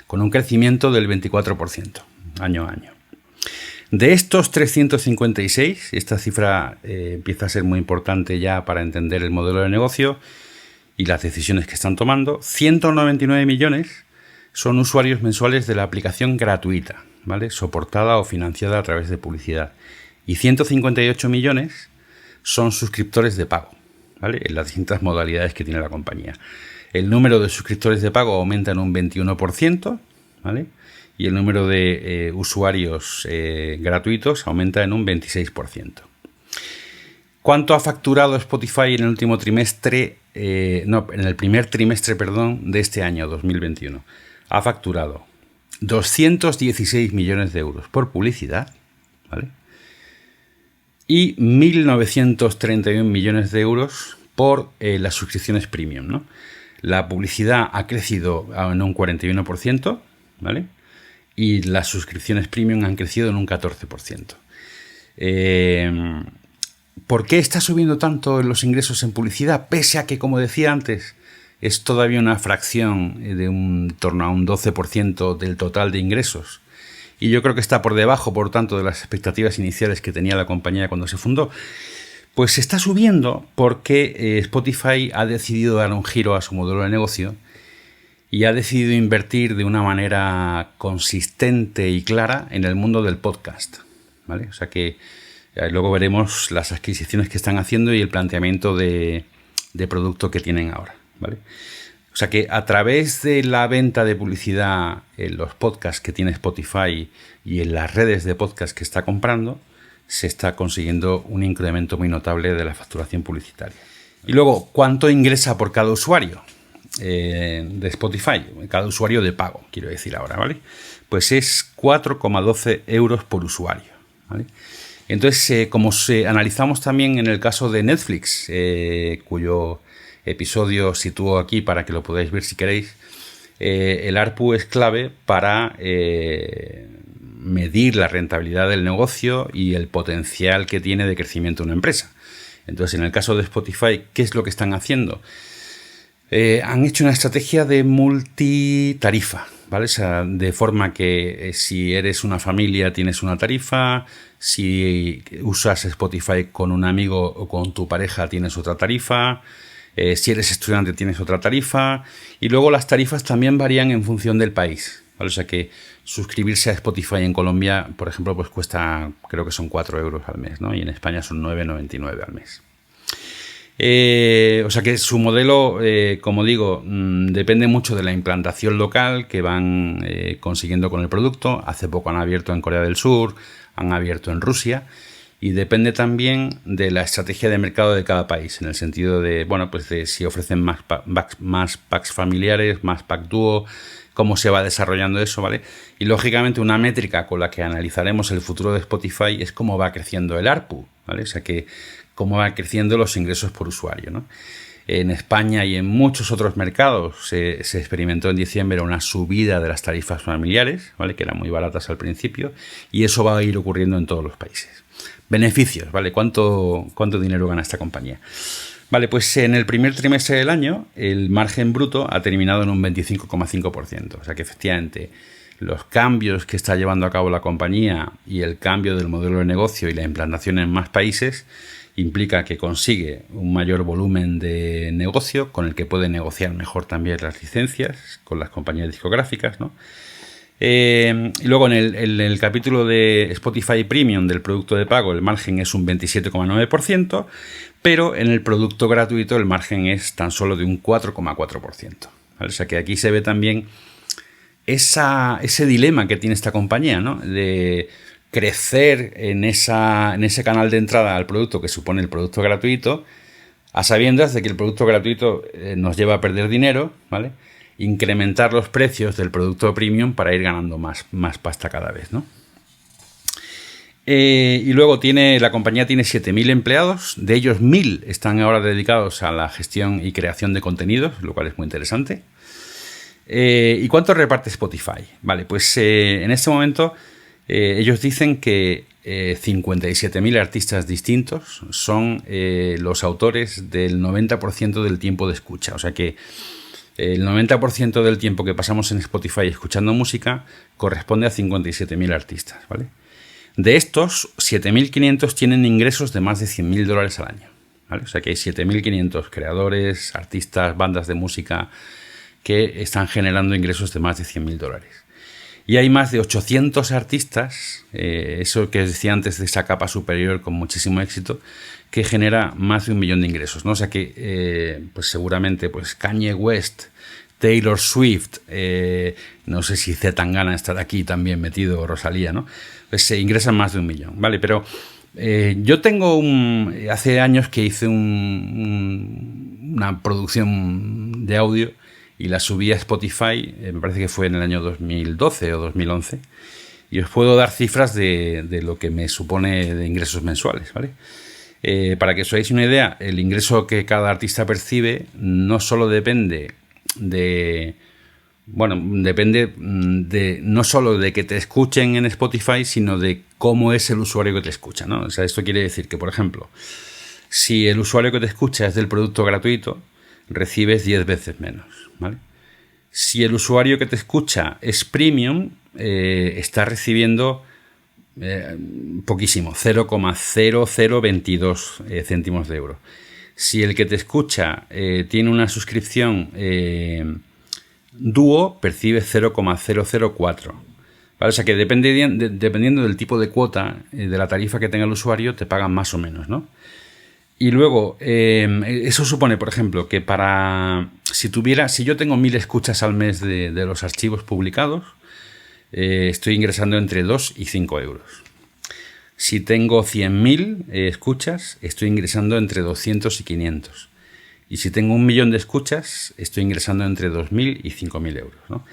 con un crecimiento del 24%, año a año. De estos 356, esta cifra empieza a ser muy importante ya para entender el modelo de negocio y las decisiones que están tomando, 199 millones son usuarios mensuales de la aplicación gratuita, ¿vale? Soportada o financiada a través de publicidad. Y 158 millones son suscriptores de pago, ¿vale? En las distintas modalidades que tiene la compañía. El número de suscriptores de pago aumenta en un 21%, ¿vale? Y el número de usuarios gratuitos aumenta en un 26%. ¿Cuánto ha facturado Spotify en el último trimestre? En el primer trimestre, de este año 2021. Ha facturado 216 millones de euros por publicidad, ¿vale? Y 1.931 millones de euros por las suscripciones premium, ¿no? La publicidad ha crecido en un 41%, ¿vale? Y las suscripciones premium han crecido en un 14%. ¿Por qué está subiendo tanto los ingresos en publicidad? Pese a que, como decía antes, es todavía una fracción de un torno a un 12% del total de ingresos. Y yo creo que está por debajo, por tanto, de las expectativas iniciales que tenía la compañía cuando se fundó. Pues está subiendo porque Spotify ha decidido dar un giro a su modelo de negocio y ha decidido invertir de una manera consistente y clara en el mundo del podcast, ¿vale? O sea que luego veremos las adquisiciones que están haciendo y el planteamiento de producto que tienen ahora, ¿vale? O sea que a través de la venta de publicidad en los podcasts que tiene Spotify y en las redes de podcast que está comprando, se está consiguiendo un incremento muy notable de la facturación publicitaria. Y luego, ¿cuánto ingresa por cada usuario de Spotify? Cada usuario de pago, quiero decir ahora, ¿vale? Pues es 4,12 euros por usuario, ¿vale? Entonces, como analizamos también en el caso de Netflix, cuyo episodio sitúo aquí para que lo podáis ver si queréis, el ARPU es clave para medir la rentabilidad del negocio y el potencial que tiene de crecimiento una empresa. Entonces, en el caso de Spotify, ¿qué es lo que están haciendo? Han hecho una estrategia de multitarifa, ¿vale? O sea, de forma que si eres una familia tienes una tarifa, si usas Spotify con un amigo o con tu pareja tienes otra tarifa, si eres estudiante tienes otra tarifa, y luego las tarifas también varían en función del país, ¿vale? O sea que suscribirse a Spotify en Colombia, por ejemplo, pues cuesta, creo que son 4 euros al mes, ¿no? Y en España son 9,99 al mes. O sea que su modelo, como digo, depende mucho de la implantación local que van consiguiendo con el producto. Hace poco han abierto en Corea del Sur, han abierto en Rusia, y depende también de la estrategia de mercado de cada país, en el sentido de, bueno, pues de si ofrecen más packs familiares, más pack dúo, cómo se va desarrollando eso, ¿vale? Y lógicamente una métrica con la que analizaremos el futuro de Spotify es cómo va creciendo el ARPU, ¿vale? O sea que cómo van creciendo los ingresos por usuario, ¿no? En España y en muchos otros mercados se experimentó en diciembre una subida de las tarifas familiares, ¿vale? Que eran muy baratas al principio, y eso va a ir ocurriendo en todos los países. Beneficios, ¿vale? ¿Cuánto dinero gana esta compañía? Vale, pues en el primer trimestre del año el margen bruto ha terminado en un 25,5%. O sea que efectivamente los cambios que está llevando a cabo la compañía y el cambio del modelo de negocio y la implantación en más países implica que consigue un mayor volumen de negocio con el que puede negociar mejor también las licencias con las compañías discográficas, ¿no? Y luego en el capítulo de Spotify Premium del producto de pago el margen es un 27,9%, pero en el producto gratuito el margen es tan solo de un 4,4%, ¿vale? O sea que aquí se ve también ese dilema que tiene esta compañía, ¿no? De crecer en ese canal de entrada al producto que supone el producto gratuito, a sabiendas de que el producto gratuito nos lleva a perder dinero, ¿vale? Incrementar los precios del producto premium para ir ganando más pasta cada vez, ¿no? Y luego la compañía tiene 7.000 empleados, de ellos 1.000 están ahora dedicados a la gestión y creación de contenidos, lo cual es muy interesante. ¿Y cuánto reparte Spotify? Vale, pues en este momento Ellos dicen que 57.000 artistas distintos son los autores del 90% del tiempo de escucha. O sea que el 90% del tiempo que pasamos en Spotify escuchando música corresponde a 57.000 artistas, ¿vale? De estos, 7.500 tienen ingresos de más de $100.000 al año, ¿vale? O sea que hay 7.500 creadores, artistas, bandas de música que están generando ingresos de más de $100.000. Y hay más de 800 artistas, eso que os decía antes de esa capa superior con muchísimo éxito, que genera más de 1 millón de ingresos, ¿no? O sea que pues seguramente pues Kanye West, Taylor Swift, no sé si Z Tangana está aquí también metido, Rosalía, ¿no? Pues se ingresan más de 1 millón, ¿vale? Pero yo tengo hace años que hice una producción de audio y la subí a Spotify, me parece que fue en el año 2012 o 2011, y os puedo dar cifras de lo que me supone de ingresos mensuales, ¿vale? Para que os hagáis una idea, el ingreso que cada artista percibe no solo depende no solo de que te escuchen en Spotify, sino de cómo es el usuario que te escucha, ¿no? O sea, esto quiere decir que, por ejemplo, si el usuario que te escucha es del producto gratuito, recibes 10 veces menos, ¿vale? Si el usuario que te escucha es premium, está recibiendo poquísimo, 0,0022 céntimos de euro. Si el que te escucha tiene una suscripción dúo, percibe 0,004. ¿Vale? O sea que dependiendo del tipo de cuota, de la tarifa que tenga el usuario, te pagan más o menos, ¿no? Y luego, eso supone, por ejemplo, que si yo tengo 1.000 escuchas al mes de los archivos publicados, estoy ingresando entre 2 y 5 euros. Si tengo 100.000 escuchas, estoy ingresando entre 200 y 500. Y si tengo 1 millón de escuchas, estoy ingresando entre 2.000 y 5.000 euros, ¿no?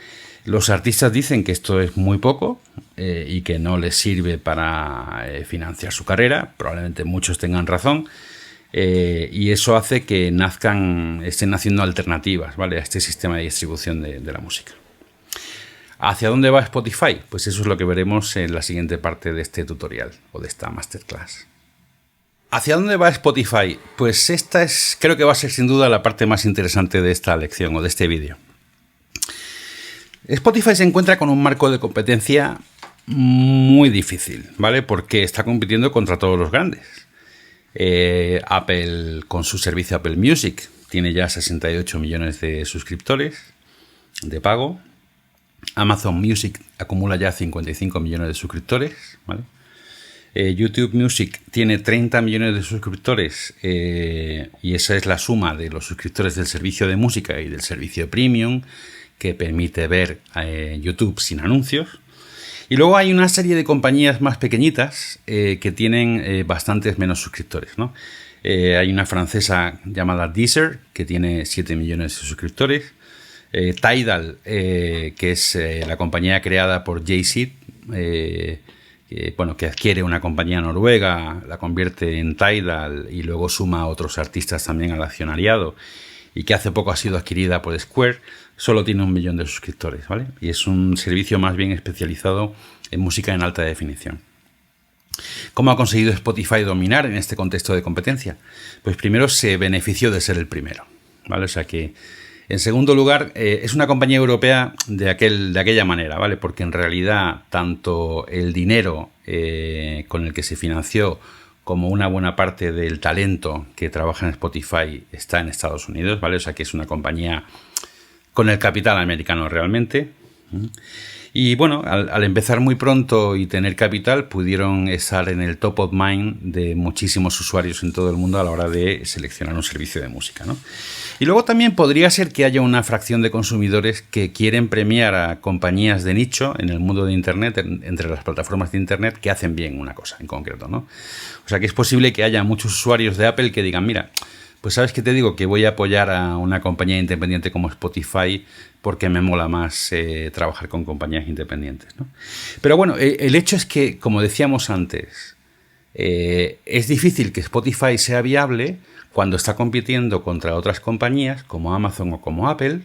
Los artistas dicen que esto es muy poco y que no les sirve para financiar su carrera. Probablemente muchos tengan razón. Y eso hace que estén naciendo alternativas, ¿vale?, a este sistema de distribución de la música. ¿Hacia dónde va Spotify? Pues eso es lo que veremos en la siguiente parte de este tutorial o de esta masterclass. ¿Hacia dónde va Spotify? Pues esta creo que va a ser sin duda la parte más interesante de esta lección o de este vídeo. Spotify se encuentra con un marco de competencia muy difícil, ¿vale? Porque está compitiendo contra todos los grandes. Apple, con su servicio Apple Music, tiene ya 68 millones de suscriptores de pago. Amazon Music acumula ya 55 millones de suscriptores, ¿vale? YouTube Music tiene 30 millones de suscriptores y esa es la suma de los suscriptores del servicio de música y del servicio premium que permite ver YouTube sin anuncios. Y luego hay una serie de compañías más pequeñitas que tienen bastantes menos suscriptores, ¿no? Hay una francesa llamada Deezer que tiene 7 millones de suscriptores. Tidal, que es la compañía creada por Jay-Z, que adquiere una compañía noruega, la convierte en Tidal y luego suma a otros artistas también al accionariado, y que hace poco ha sido adquirida por Square, solo tiene 1 millón de suscriptores, ¿vale? Y es un servicio más bien especializado en música en alta definición. ¿Cómo ha conseguido Spotify dominar en este contexto de competencia? Pues primero se benefició de ser el primero, ¿vale? O sea que, en segundo lugar, es una compañía europea de aquella manera, ¿vale? Porque en realidad tanto el dinero con el que se financió como una buena parte del talento que trabaja en Spotify está en Estados Unidos, ¿vale? O sea que es una compañía con el capital americano realmente. Y bueno, al empezar muy pronto y tener capital, pudieron estar en el top of mind de muchísimos usuarios en todo el mundo a la hora de seleccionar un servicio de música, ¿no? Y luego también podría ser que haya una fracción de consumidores que quieren premiar a compañías de nicho en el mundo de Internet, entre las plataformas de Internet, que hacen bien una cosa en concreto, ¿no? O sea que es posible que haya muchos usuarios de Apple que digan, mira, pues ¿sabes qué te digo? Que voy a apoyar a una compañía independiente como Spotify porque me mola más trabajar con compañías independientes, ¿no? Pero bueno, el hecho es que, como decíamos antes, es difícil que Spotify sea viable cuando está compitiendo contra otras compañías como Amazon o como Apple,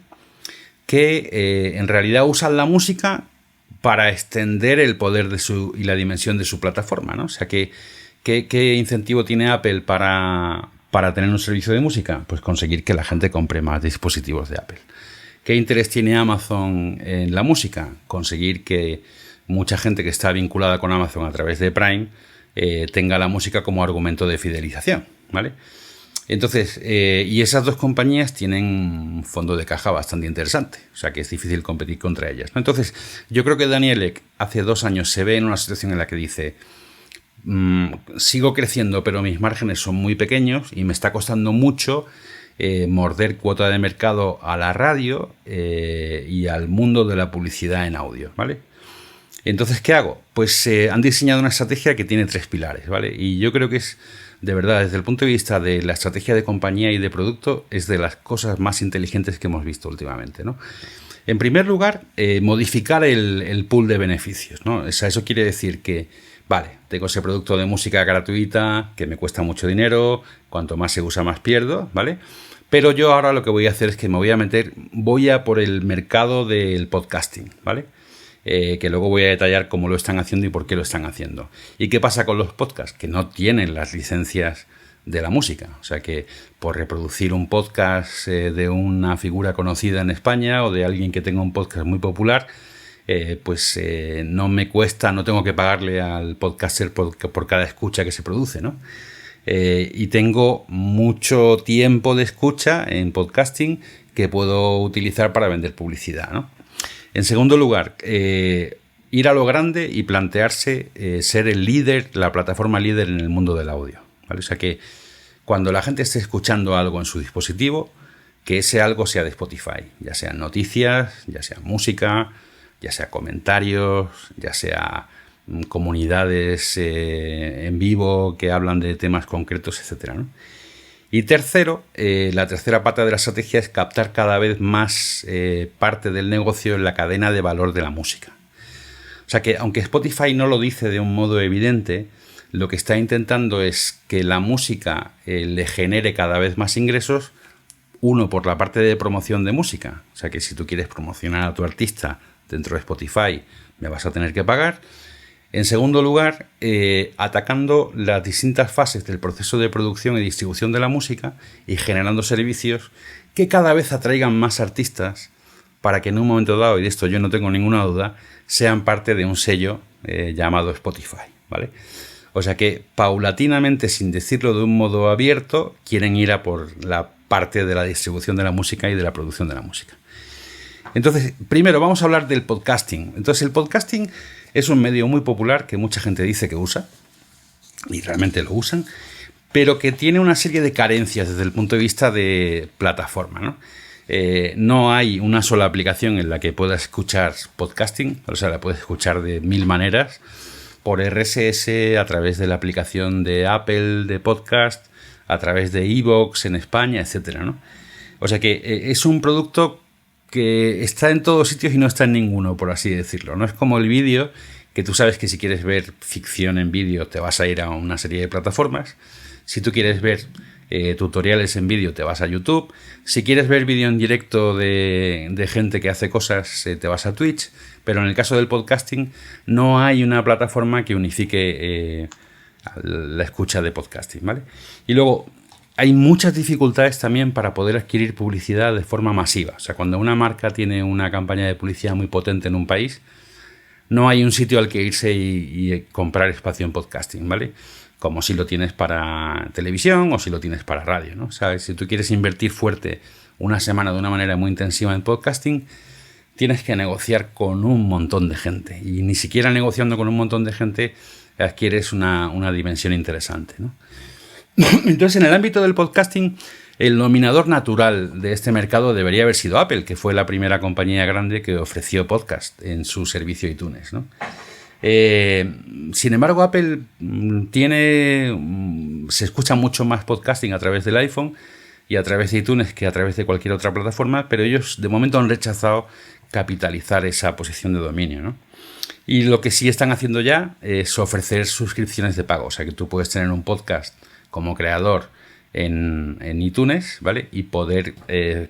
que en realidad usan la música para extender el poder y la dimensión de su plataforma, ¿no? O sea, ¿qué incentivo tiene Apple para tener un servicio de música? Pues conseguir que la gente compre más dispositivos de Apple. ¿Qué interés tiene Amazon en la música? Conseguir que mucha gente que está vinculada con Amazon a través de Prime tenga la música como argumento de fidelización, ¿vale? Entonces, y esas dos compañías tienen un fondo de caja bastante interesante, o sea que es difícil competir contra ellas, ¿no? Entonces, yo creo que Daniel Ek hace 2 años se ve en una situación en la que dice: sigo creciendo, pero mis márgenes son muy pequeños y me está costando mucho morder cuota de mercado a la radio y al mundo de la publicidad en audio, ¿vale? Entonces, ¿qué hago? Pues han diseñado una estrategia que tiene 3 pilares, ¿vale? Y yo creo que es, de verdad, desde el punto de vista de la estrategia de compañía y de producto, es de las cosas más inteligentes que hemos visto últimamente, ¿no? En primer lugar, modificar el pool de beneficios, ¿no? O sea, eso quiere decir que, vale, tengo ese producto de música gratuita que me cuesta mucho dinero, cuanto más se usa más pierdo, ¿vale? Pero yo ahora lo que voy a hacer es que voy a por el mercado del podcasting, ¿vale? Que luego voy a detallar cómo lo están haciendo y por qué lo están haciendo. ¿Y qué pasa con los podcasts? Que no tienen las licencias de la música. O sea que por reproducir un podcast de una figura conocida en España o de alguien que tenga un podcast muy popular, no me cuesta, no tengo que pagarle al podcaster por cada escucha que se produce, ¿no? Y tengo mucho tiempo de escucha en podcasting que puedo utilizar para vender publicidad, ¿no? En segundo lugar, ir a lo grande y plantearse ser el líder, la plataforma líder en el mundo del audio, ¿vale? O sea que cuando la gente esté escuchando algo en su dispositivo, que ese algo sea de Spotify, ya sean noticias, ya sea música, ya sea comentarios, ya sea comunidades en vivo que hablan de temas concretos, etcétera, ¿no? Y tercero, la tercera pata de la estrategia es captar cada vez más parte del negocio en la cadena de valor de la música. O sea que, aunque Spotify no lo dice de un modo evidente, lo que está intentando es que la música le genere cada vez más ingresos, uno, por la parte de promoción de música. O sea que si tú quieres promocionar a tu artista dentro de Spotify, me vas a tener que pagar. En segundo lugar, atacando las distintas fases del proceso de producción y distribución de la música y generando servicios que cada vez atraigan más artistas para que en un momento dado, y de esto yo no tengo ninguna duda, sean parte de un sello llamado Spotify, ¿vale? O sea que paulatinamente, sin decirlo de un modo abierto, quieren ir a por la parte de la distribución de la música y de la producción de la música. Entonces, primero vamos a hablar del podcasting. Entonces, el podcasting es un medio muy popular que mucha gente dice que usa, y realmente lo usan, pero que tiene una serie de carencias desde el punto de vista de plataforma, ¿no? No hay una sola aplicación en la que puedas escuchar podcasting, o sea, la puedes escuchar de 1000 maneras, por RSS, a través de la aplicación de Apple de podcast, a través de iVoox en España, etcétera, ¿no? O sea que es un producto que está en todos sitios y no está en ninguno, por así decirlo. No es como el vídeo, que tú sabes que si quieres ver ficción en vídeo te vas a ir a una serie de plataformas. Si tú quieres ver tutoriales en vídeo te vas a YouTube. Si quieres ver vídeo en directo de gente que hace cosas te vas a Twitch. Pero en el caso del podcasting no hay una plataforma que unifique la escucha de podcasting, ¿vale? Y luego hay muchas dificultades también para poder adquirir publicidad de forma masiva. O sea, cuando una marca tiene una campaña de publicidad muy potente en un país, no hay un sitio al que irse y comprar espacio en podcasting, ¿vale? Como si lo tienes para televisión o si lo tienes para radio, ¿no? ¿Sabes? Si tú quieres invertir fuerte una semana de una manera muy intensiva en podcasting, tienes que negociar con un montón de gente. Y ni siquiera negociando con un montón de gente adquieres una dimensión interesante, ¿no? Entonces, en el ámbito del podcasting, el dominador natural de este mercado debería haber sido Apple, que fue la primera compañía grande que ofreció podcast en su servicio iTunes, ¿no? Sin embargo, Apple se escucha mucho más podcasting a través del iPhone y a través de iTunes que a través de cualquier otra plataforma, pero ellos de momento han rechazado capitalizar esa posición de dominio, ¿no? Y lo que sí están haciendo ya es ofrecer suscripciones de pago, o sea que tú puedes tener un podcast como creador en iTunes, ¿vale? Y poder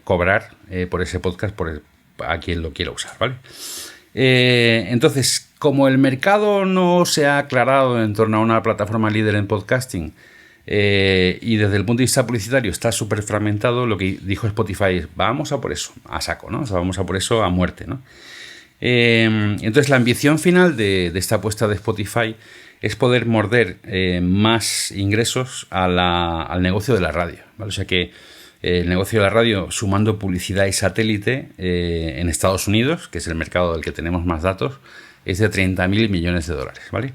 cobrar por ese podcast a quien lo quiera usar, ¿vale? Entonces, como el mercado no se ha aclarado en torno a una plataforma líder en podcasting, y desde el punto de vista publicitario está súper fragmentado, lo que dijo Spotify es, vamos a por eso, a saco, ¿no? O sea, vamos a por eso a muerte, ¿no? Entonces la ambición final de esta apuesta de Spotify es poder morder más ingresos al negocio de la radio, ¿vale? O sea que el negocio de la radio, sumando publicidad y satélite en Estados Unidos, que es el mercado del que tenemos más datos, es de 30.000 millones de dólares, ¿vale?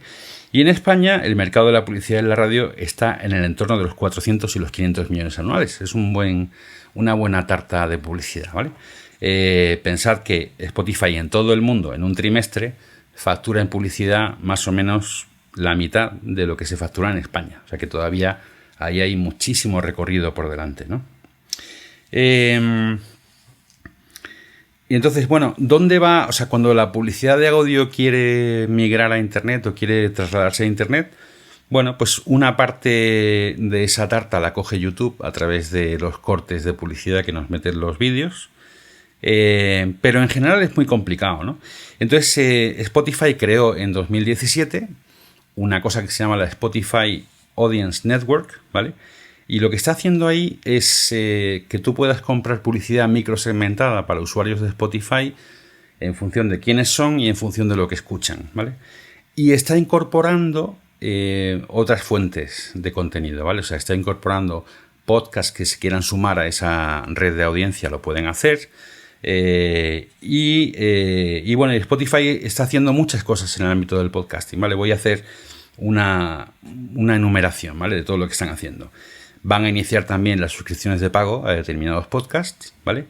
Y en España el mercado de la publicidad en la radio está en el entorno de los 400 y los 500 millones anuales. Es una buena tarta de publicidad, ¿vale? Pensad que Spotify en todo el mundo en un trimestre factura en publicidad más o menos la mitad de lo que se factura en España. O sea que todavía ahí hay muchísimo recorrido por delante, ¿no? Y entonces, bueno, ¿dónde va? O sea, cuando la publicidad de audio quiere migrar a Internet o quiere trasladarse a Internet, bueno, pues una parte de esa tarta la coge YouTube a través de los cortes de publicidad que nos meten los vídeos. Pero en general es muy complicado, ¿no? Entonces Spotify creó en 2017 una cosa que se llama la Spotify Audience Network, ¿vale? Y lo que está haciendo ahí es que tú puedas comprar publicidad microsegmentada para usuarios de Spotify en función de quiénes son y en función de lo que escuchan, ¿vale? Y está incorporando otras fuentes de contenido, ¿vale? O sea, está incorporando podcasts que se quieran sumar a esa red de audiencia, lo pueden hacer. Y bueno, Spotify está haciendo muchas cosas en el ámbito del podcasting, ¿vale? Voy a hacer una enumeración, ¿vale? De todo lo que están haciendo. Van a iniciar también las suscripciones de pago a determinados podcasts, ¿vale?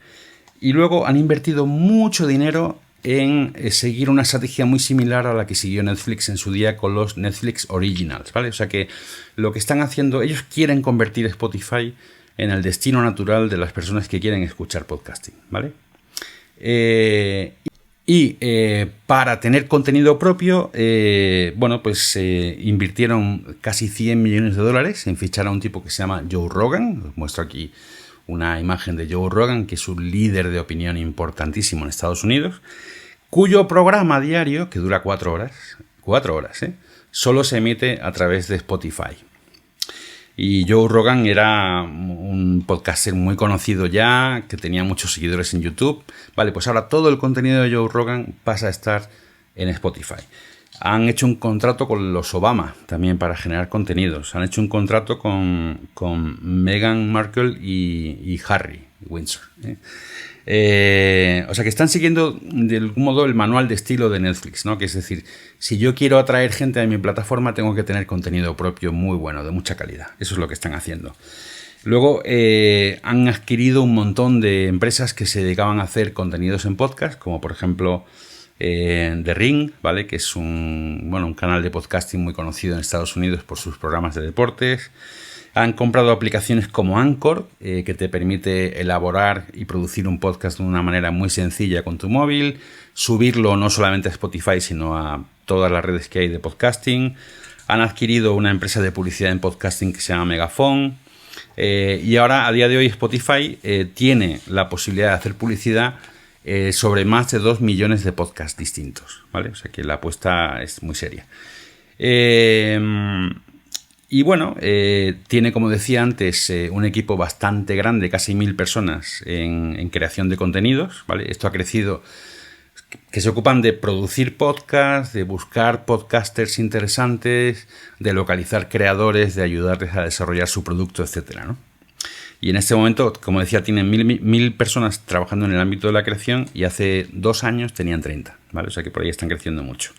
Y luego han invertido mucho dinero en seguir una estrategia muy similar a la que siguió Netflix en su día con los Netflix Originals, ¿vale? O sea que lo que están haciendo, ellos quieren convertir Spotify en el destino natural de las personas que quieren escuchar podcasting, ¿vale? Para tener contenido propio, bueno, pues invirtieron casi 100 millones de dólares en fichar a un tipo que se llama Joe Rogan. Os muestro aquí una imagen de Joe Rogan, que es un líder de opinión importantísimo en Estados Unidos, cuyo programa diario, que dura 4 horas, solo se emite a través de Spotify. Y Joe Rogan era un podcaster muy conocido ya, que tenía muchos seguidores en YouTube. Vale, pues ahora todo el contenido de Joe Rogan pasa a estar en Spotify. Han hecho un contrato con los Obama también para generar contenidos. Han hecho un contrato con Meghan Markle y Harry Windsor. O sea que están siguiendo de algún modo el manual de estilo de Netflix, ¿no? Que es decir, si yo quiero atraer gente a mi plataforma, tengo que tener contenido propio muy bueno, de mucha calidad. Eso es lo que están haciendo. Luego han adquirido un montón de empresas que se dedicaban a hacer contenidos en podcast, como por ejemplo The Ring, ¿vale? Que es un canal de podcasting muy conocido en Estados Unidos por sus programas de deportes. Han comprado aplicaciones como Anchor, que te permite elaborar y producir un podcast de una manera muy sencilla con tu móvil, subirlo no solamente a Spotify, sino a todas las redes que hay de podcasting. Han adquirido una empresa de publicidad en podcasting que se llama Megaphone. Y ahora, a día de hoy, Spotify tiene la posibilidad de hacer publicidad sobre más de 2 millones de podcasts distintos, ¿vale? O sea que la apuesta es muy seria. Y bueno, tiene, como decía antes, un equipo bastante grande, casi 1.000 personas en creación de contenidos, ¿vale? Esto ha crecido, que se ocupan de producir podcasts, de buscar podcasters interesantes, de localizar creadores, de ayudarles a desarrollar su producto, etcétera, ¿no? Y en este momento, como decía, tienen 1.000 personas trabajando en el ámbito de la creación y hace 2 años tenían 30, ¿vale? O sea que por ahí están creciendo mucho.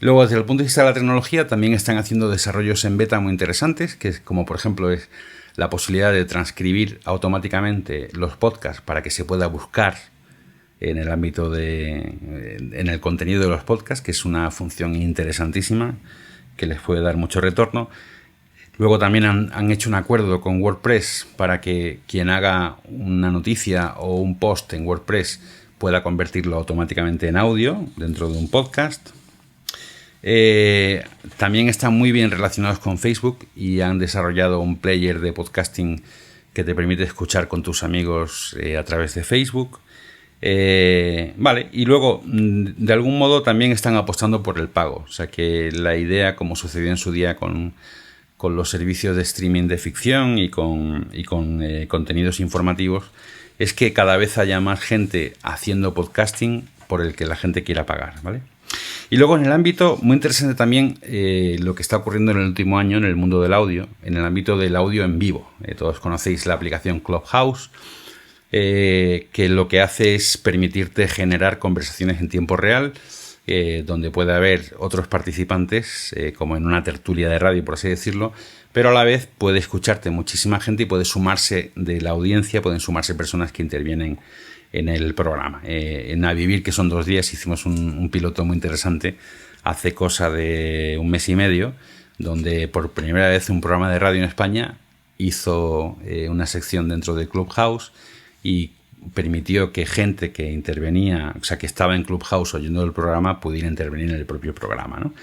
Luego, desde el punto de vista de la tecnología, también están haciendo desarrollos en beta muy interesantes, que es como por ejemplo es la posibilidad de transcribir automáticamente los podcasts para que se pueda buscar en el ámbito en el contenido de los podcasts, que es una función interesantísima que les puede dar mucho retorno. Luego también han hecho un acuerdo con WordPress para que quien haga una noticia o un post en WordPress pueda convertirlo automáticamente en audio dentro de un podcast. También están muy bien relacionados con Facebook y han desarrollado un player de podcasting que te permite escuchar con tus amigos a través de Facebook. Vale, y luego de algún modo también están apostando por el pago. O sea que la idea, como sucedió en su día con los servicios de streaming de ficción y con contenidos informativos, es que cada vez haya más gente haciendo podcasting por el que la gente quiera pagar, ¿vale? Y luego en el ámbito, muy interesante también, lo que está ocurriendo en el último año en el mundo del audio, en el ámbito del audio en vivo. Todos conocéis la aplicación Clubhouse, que lo que hace es permitirte generar conversaciones en tiempo real, donde puede haber otros participantes, como en una tertulia de radio, por así decirlo, pero a la vez puede escucharte muchísima gente y puede sumarse de la audiencia, pueden sumarse personas que intervienen en el programa. En A Vivir, que son 2 días, hicimos un piloto muy interesante hace cosa de 1 mes y medio, donde por primera vez un programa de radio en España hizo una sección dentro de Clubhouse y permitió que gente que intervenía, o sea, que estaba en Clubhouse oyendo el programa, pudiera intervenir en el propio programa, ¿no?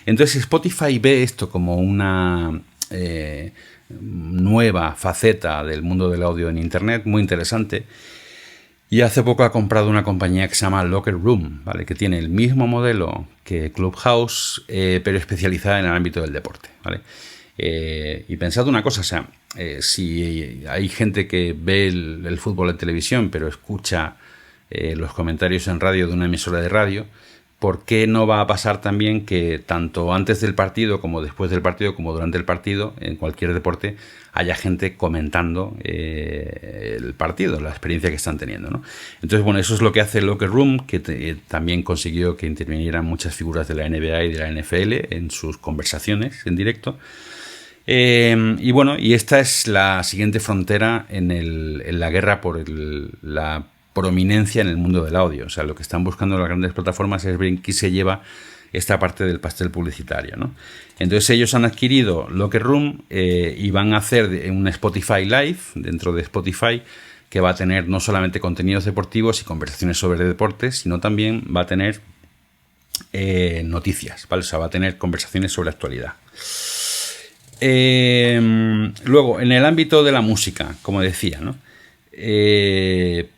Entonces Spotify ve esto como una nueva faceta del mundo del audio en Internet, muy interesante. Y hace poco ha comprado una compañía que se llama Locker Room, ¿vale? Que tiene el mismo modelo que Clubhouse, pero especializada en el ámbito del deporte, ¿vale? Y pensad una cosa, o sea, si hay gente que ve el fútbol en televisión, pero escucha los comentarios en radio de una emisora de radio, ¿por qué no va a pasar también que tanto antes del partido como después del partido como durante el partido, en cualquier deporte, haya gente comentando el partido, la experiencia que están teniendo, ¿no? Entonces, bueno, eso es lo que hace Locker Room, que también consiguió que intervinieran muchas figuras de la NBA y de la NFL en sus conversaciones en directo. Y bueno, y esta es la siguiente frontera en la guerra por la prominencia en el mundo del audio. O sea, lo que están buscando las grandes plataformas es ver quién se lleva esta parte del pastel publicitario, ¿no? Entonces ellos han adquirido Locker Room y van a hacer un Spotify Live dentro de Spotify, que va a tener no solamente contenidos deportivos y conversaciones sobre deportes, sino también va a tener noticias, ¿vale? O sea, va a tener conversaciones sobre actualidad. Luego, en el ámbito de la música, como decía, ¿no?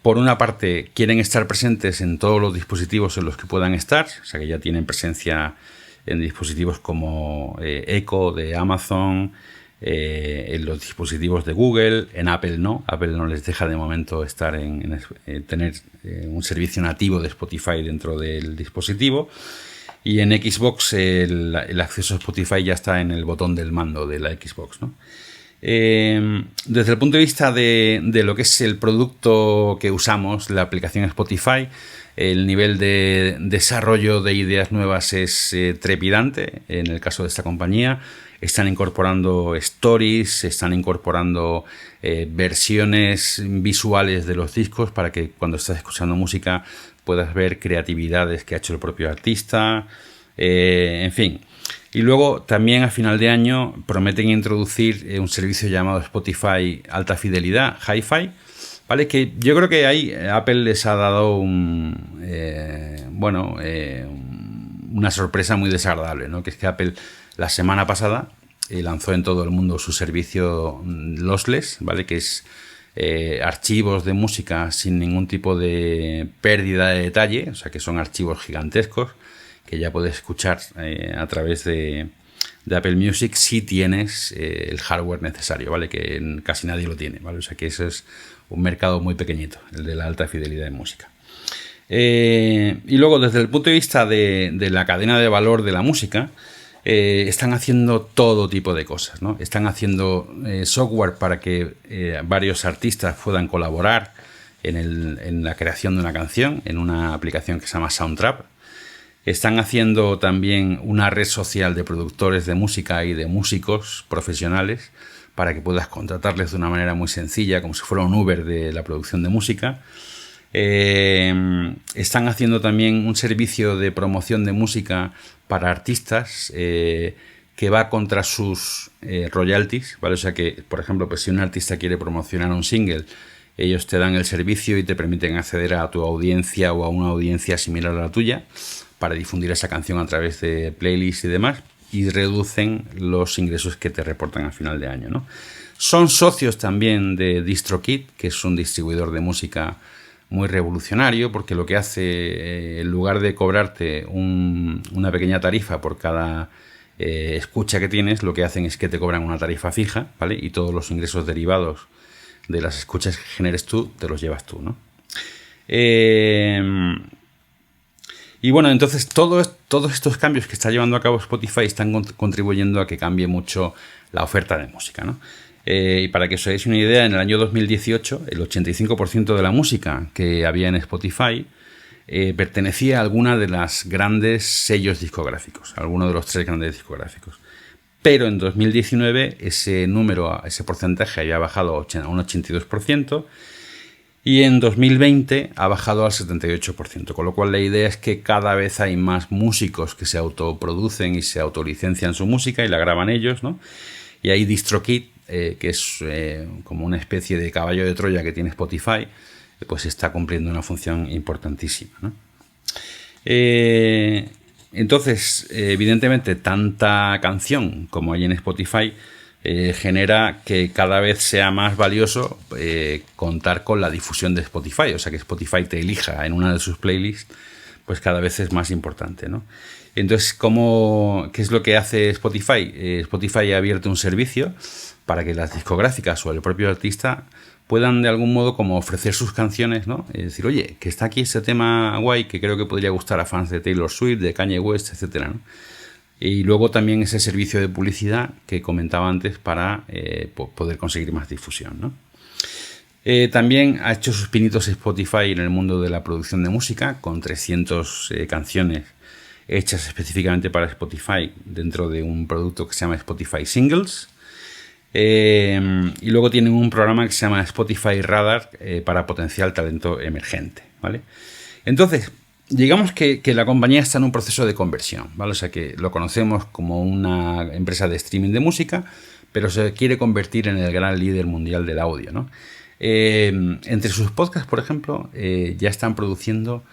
Por una parte, quieren estar presentes en todos los dispositivos en los que puedan estar, o sea que ya tienen presencia en dispositivos como Echo de Amazon, en los dispositivos de Google, en Apple no les deja de momento estar tener un servicio nativo de Spotify dentro del dispositivo. Y en Xbox el acceso a Spotify ya está en el botón del mando de la Xbox, ¿no? Desde el punto de vista de lo que es el producto que usamos, la aplicación Spotify, el nivel de desarrollo de ideas nuevas es trepidante. En el caso de esta compañía, están incorporando stories, están incorporando versiones visuales de los discos para que cuando estás escuchando música puedas ver creatividades que ha hecho el propio artista, en fin. Y luego también a final de año prometen introducir un servicio llamado Spotify Alta Fidelidad, Hi-Fi, ¿vale? Que yo creo que ahí Apple les ha dado una sorpresa muy desagradable, ¿no? Que es que Apple la semana pasada lanzó en todo el mundo su servicio lossless, ¿vale? Que es archivos de música sin ningún tipo de pérdida de detalle, o sea que son archivos gigantescos que ya puedes escuchar a través de Apple Music si tienes el hardware necesario, ¿vale? Que casi nadie lo tiene, ¿vale? O sea que eso es un mercado muy pequeñito, el de la alta fidelidad de música. Y luego, desde el punto de vista de la cadena de valor de la música, están haciendo todo tipo de cosas, ¿no? Están haciendo software para que varios artistas puedan colaborar en la creación de una canción, en una aplicación que se llama Soundtrap. Están haciendo también una red social de productores de música y de músicos profesionales para que puedas contratarles de una manera muy sencilla, como si fuera un Uber de la producción de música. Están haciendo también un servicio de promoción de música para artistas que va contra sus royalties, ¿vale? O sea que, por ejemplo, pues si un artista quiere promocionar un single, ellos te dan el servicio y te permiten acceder a tu audiencia o a una audiencia similar a la tuya para difundir esa canción a través de playlists y demás, y reducen los ingresos que te reportan a final de año, ¿no? Son socios también de DistroKid, que es un distribuidor de música muy revolucionario, porque lo que hace, en lugar de cobrarte una pequeña tarifa por cada escucha que tienes, lo que hacen es que te cobran una tarifa fija, ¿vale? Y todos los ingresos derivados de las escuchas que generes tú, te los llevas tú, ¿no? Y bueno, entonces todos estos cambios que está llevando a cabo Spotify están contribuyendo a que cambie mucho la oferta de música, ¿no? Y para que os hagáis una idea, en el año 2018 el 85% de la música que había en Spotify pertenecía a alguna de las grandes sellos discográficos, a alguno de los 3 grandes discográficos. Pero en 2019 ese número, ese porcentaje había bajado a un 82%. Y en 2020 ha bajado al 78%, con lo cual la idea es que cada vez hay más músicos que se autoproducen y se autolicencian su música y la graban ellos, ¿no? Y hay DistroKid, que es como una especie de caballo de Troya que tiene Spotify, pues está cumpliendo una función importantísima, ¿no? Entonces, evidentemente, tanta canción como hay en Spotify genera que cada vez sea más valioso contar con la difusión de Spotify, o sea que Spotify te elija en una de sus playlists, pues cada vez es más importante, ¿no? Entonces, ¿qué es lo que hace Spotify? Spotify ha abierto un servicio para que las discográficas o el propio artista puedan de algún modo como ofrecer sus canciones, ¿no? Es decir, oye, que está aquí ese tema guay que creo que podría gustar a fans de Taylor Swift, de Kanye West, etcétera, ¿no? Y luego también ese servicio de publicidad que comentaba antes para poder conseguir más difusión, ¿no? También ha hecho sus pinitos Spotify en el mundo de la producción de música, con 300 canciones hechas específicamente para Spotify dentro de un producto que se llama Spotify Singles. Y luego tienen un programa que se llama Spotify Radar para potenciar talento emergente, ¿vale? Entonces, digamos que la compañía está en un proceso de conversión, ¿vale? O sea que lo conocemos como una empresa de streaming de música, pero se quiere convertir en el gran líder mundial del audio, ¿no? Entre sus podcasts, por ejemplo, ya están produciendo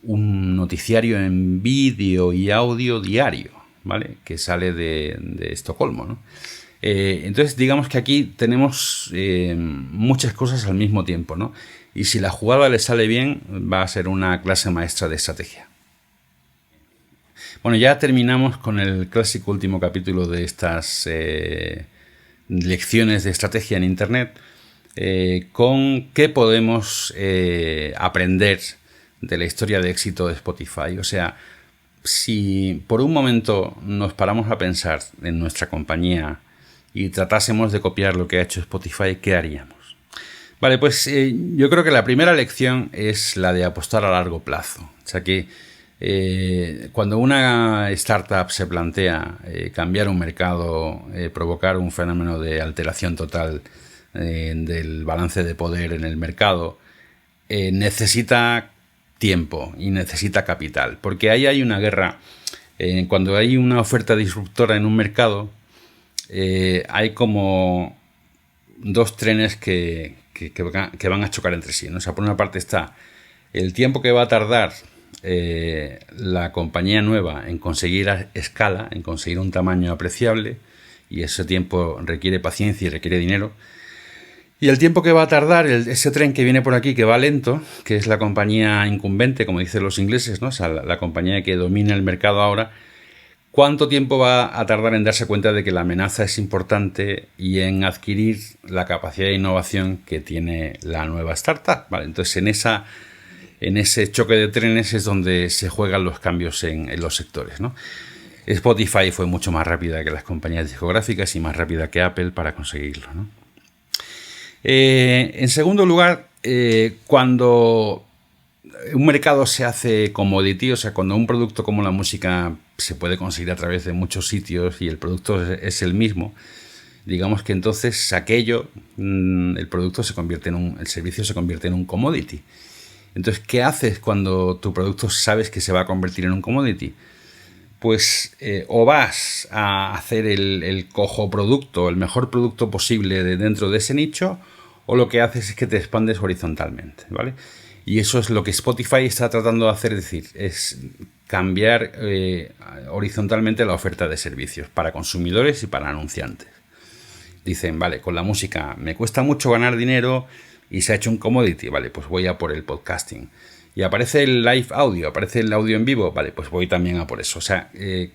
un noticiario en vídeo y audio diario, ¿vale? Que sale de Estocolmo, ¿no? Entonces, digamos que aquí tenemos muchas cosas al mismo tiempo, ¿no? Y si la jugada le sale bien, va a ser una clase maestra de estrategia. Bueno, ya terminamos con el clásico último capítulo de estas lecciones de estrategia en Internet, con qué podemos aprender de la historia de éxito de Spotify. O sea, si por un momento nos paramos a pensar en nuestra compañía y tratásemos de copiar lo que ha hecho Spotify, ¿qué haríamos? Vale, pues yo creo que la primera lección es la de apostar a largo plazo. O sea que cuando una startup se plantea cambiar un mercado, provocar un fenómeno de alteración total del balance de poder en el mercado, necesita tiempo y necesita capital. Porque ahí hay una guerra. Cuando hay una oferta disruptora en un mercado, hay como dos trenes que van a chocar entre sí, ¿no? O sea, por una parte está el tiempo que va a tardar la compañía nueva en conseguir escala, en conseguir un tamaño apreciable, y ese tiempo requiere paciencia y requiere dinero. Y el tiempo que va a tardar ese tren que viene por aquí, que va lento, que es la compañía incumbente, como dicen los ingleses, ¿no? O sea, la compañía que domina el mercado ahora. ¿Cuánto tiempo va a tardar en darse cuenta de que la amenaza es importante y en adquirir la capacidad de innovación que tiene la nueva startup? Vale, entonces en ese choque de trenes es donde se juegan los cambios en los sectores, ¿no? Spotify fue mucho más rápida que las compañías discográficas y más rápida que Apple para conseguirlo, ¿no? En segundo lugar, cuando un mercado se hace commodity, o sea, cuando un producto como la música se puede conseguir a través de muchos sitios y el producto es el mismo, digamos que entonces aquello, el producto el servicio se convierte en un commodity. Entonces, ¿qué haces cuando tu producto sabes que se va a convertir en un commodity? Pues o vas a hacer el cojo producto, el mejor producto posible dentro de ese nicho, o lo que haces es que te expandes horizontalmente, ¿vale? Y eso es lo que Spotify está tratando de hacer, es decir, es cambiar horizontalmente la oferta de servicios para consumidores y para anunciantes. Dicen, vale, con la música me cuesta mucho ganar dinero, y se ha hecho un commodity, vale, pues voy a por el podcasting. Y aparece el live audio, aparece el audio en vivo, vale, pues voy también a por eso. O sea,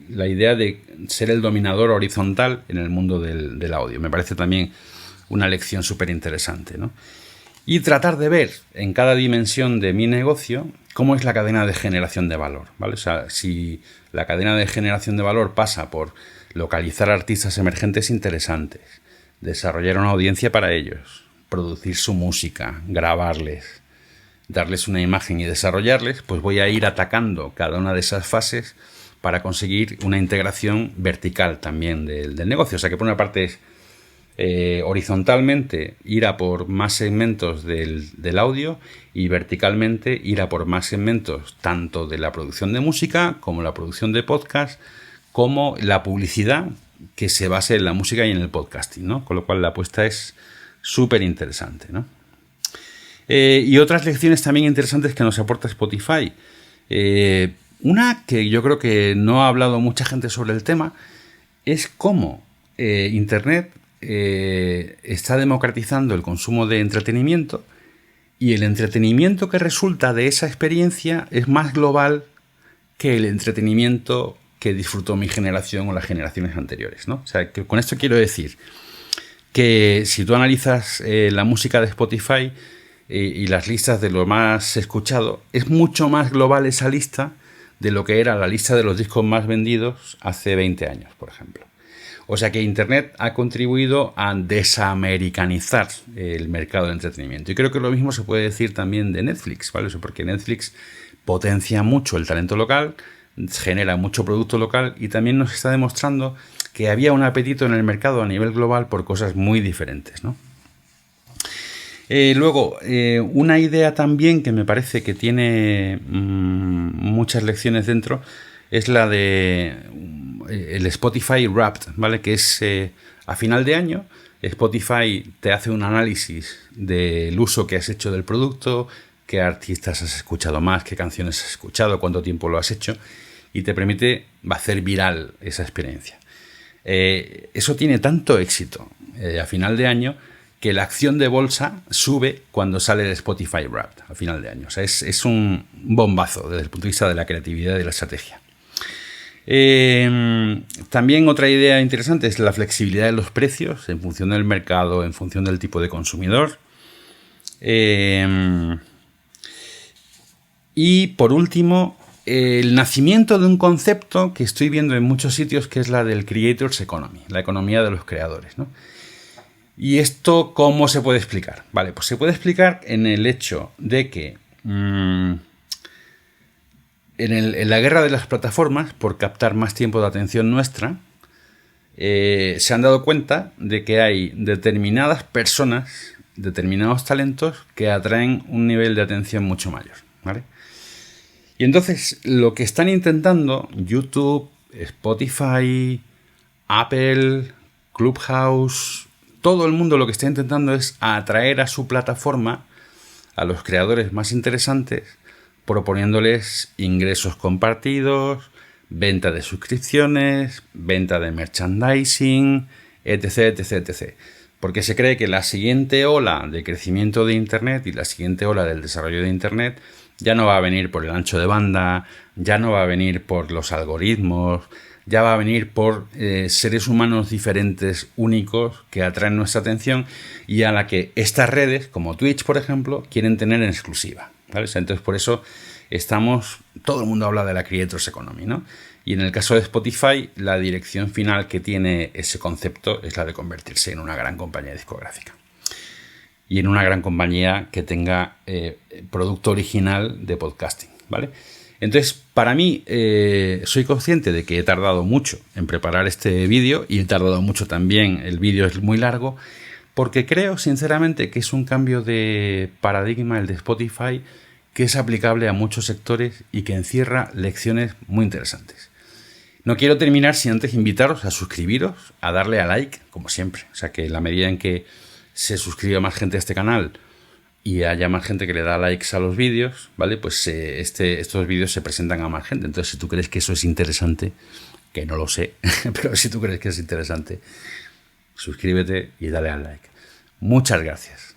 la idea de ser el dominador horizontal en el mundo del audio me parece también una lección súper interesante, ¿no? Y tratar de ver en cada dimensión de mi negocio cómo es la cadena de generación de valor, ¿vale? O sea, si la cadena de generación de valor pasa por localizar artistas emergentes interesantes, desarrollar una audiencia para ellos, producir su música, grabarles, darles una imagen y desarrollarles, pues voy a ir atacando cada una de esas fases para conseguir una integración vertical también del negocio. O sea que por una parte es horizontalmente ir a por más segmentos del audio y verticalmente ir a por más segmentos tanto de la producción de música como la producción de podcast como la publicidad que se base en la música y en el podcasting, ¿no? Con lo cual la apuesta es súper interesante, ¿no? Y otras lecciones también interesantes que nos aporta Spotify. Una que yo creo que no ha hablado mucha gente sobre el tema es cómo Internet está democratizando el consumo de entretenimiento y el entretenimiento que resulta de esa experiencia es más global que el entretenimiento que disfrutó mi generación o las generaciones anteriores, ¿no? O sea, que con esto quiero decir que si tú analizas la música de Spotify y las listas de lo más escuchado, es mucho más global esa lista de lo que era la lista de los discos más vendidos hace 20 años, por ejemplo. O sea que Internet ha contribuido a desamericanizar el mercado de entretenimiento. Y creo que lo mismo se puede decir también de Netflix, ¿vale? Porque Netflix potencia mucho el talento local, genera mucho producto local y también nos está demostrando que había un apetito en el mercado a nivel global por cosas muy diferentes, ¿no? Luego, una idea también que me parece que tiene muchas lecciones dentro es la de el Spotify Wrapped, ¿vale? Que es a final de año Spotify te hace un análisis del uso que has hecho del producto, qué artistas has escuchado más, qué canciones has escuchado, cuánto tiempo lo has hecho y te permite hacer viral esa experiencia. Eso tiene tanto éxito a final de año que la acción de bolsa sube cuando sale el Spotify Wrapped a final de año. O sea, es un bombazo desde el punto de vista de la creatividad y de la estrategia. También otra idea interesante es la flexibilidad de los precios en función del mercado, en función del tipo de consumidor. Y por último, el nacimiento de un concepto que estoy viendo en muchos sitios, que es la del Creators Economy, la economía de los creadores, ¿no? ¿Y esto cómo se puede explicar? Vale, pues se puede explicar en el hecho de que en la guerra de las plataformas, por captar más tiempo de atención nuestra, se han dado cuenta de que hay determinadas personas, determinados talentos que atraen un nivel de atención mucho mayor, ¿vale? Y entonces lo que están intentando YouTube, Spotify, Apple, Clubhouse, todo el mundo lo que está intentando es atraer a su plataforma a los creadores más interesantes, proponiéndoles ingresos compartidos, venta de suscripciones, venta de merchandising, etc, etc, etc. Porque se cree que la siguiente ola de crecimiento de Internet y la siguiente ola del desarrollo de Internet ya no va a venir por el ancho de banda, ya no va a venir por los algoritmos, ya va a venir por seres humanos diferentes, únicos, que atraen nuestra atención y a la que estas redes, como Twitch, por ejemplo, quieren tener en exclusiva, ¿vale? Entonces, por eso todo el mundo habla de la Creators Economy, ¿no? Y en el caso de Spotify, la dirección final que tiene ese concepto es la de convertirse en una gran compañía discográfica. Y en una gran compañía que tenga producto original de podcasting, ¿vale? Entonces, para mí, soy consciente de que he tardado mucho en preparar este vídeo y he tardado mucho también, el vídeo es muy largo, porque creo sinceramente que es un cambio de paradigma el de Spotify que es aplicable a muchos sectores y que encierra lecciones muy interesantes. No quiero terminar sin antes invitaros a suscribiros, a darle a like, como siempre. O sea que en la medida en que se suscriba más gente a este canal y haya más gente que le da likes a los vídeos, ¿vale? Pues estos vídeos se presentan a más gente. Entonces, si tú crees que eso es interesante, que no lo sé, pero si tú crees que es interesante, suscríbete y dale al like. Muchas gracias.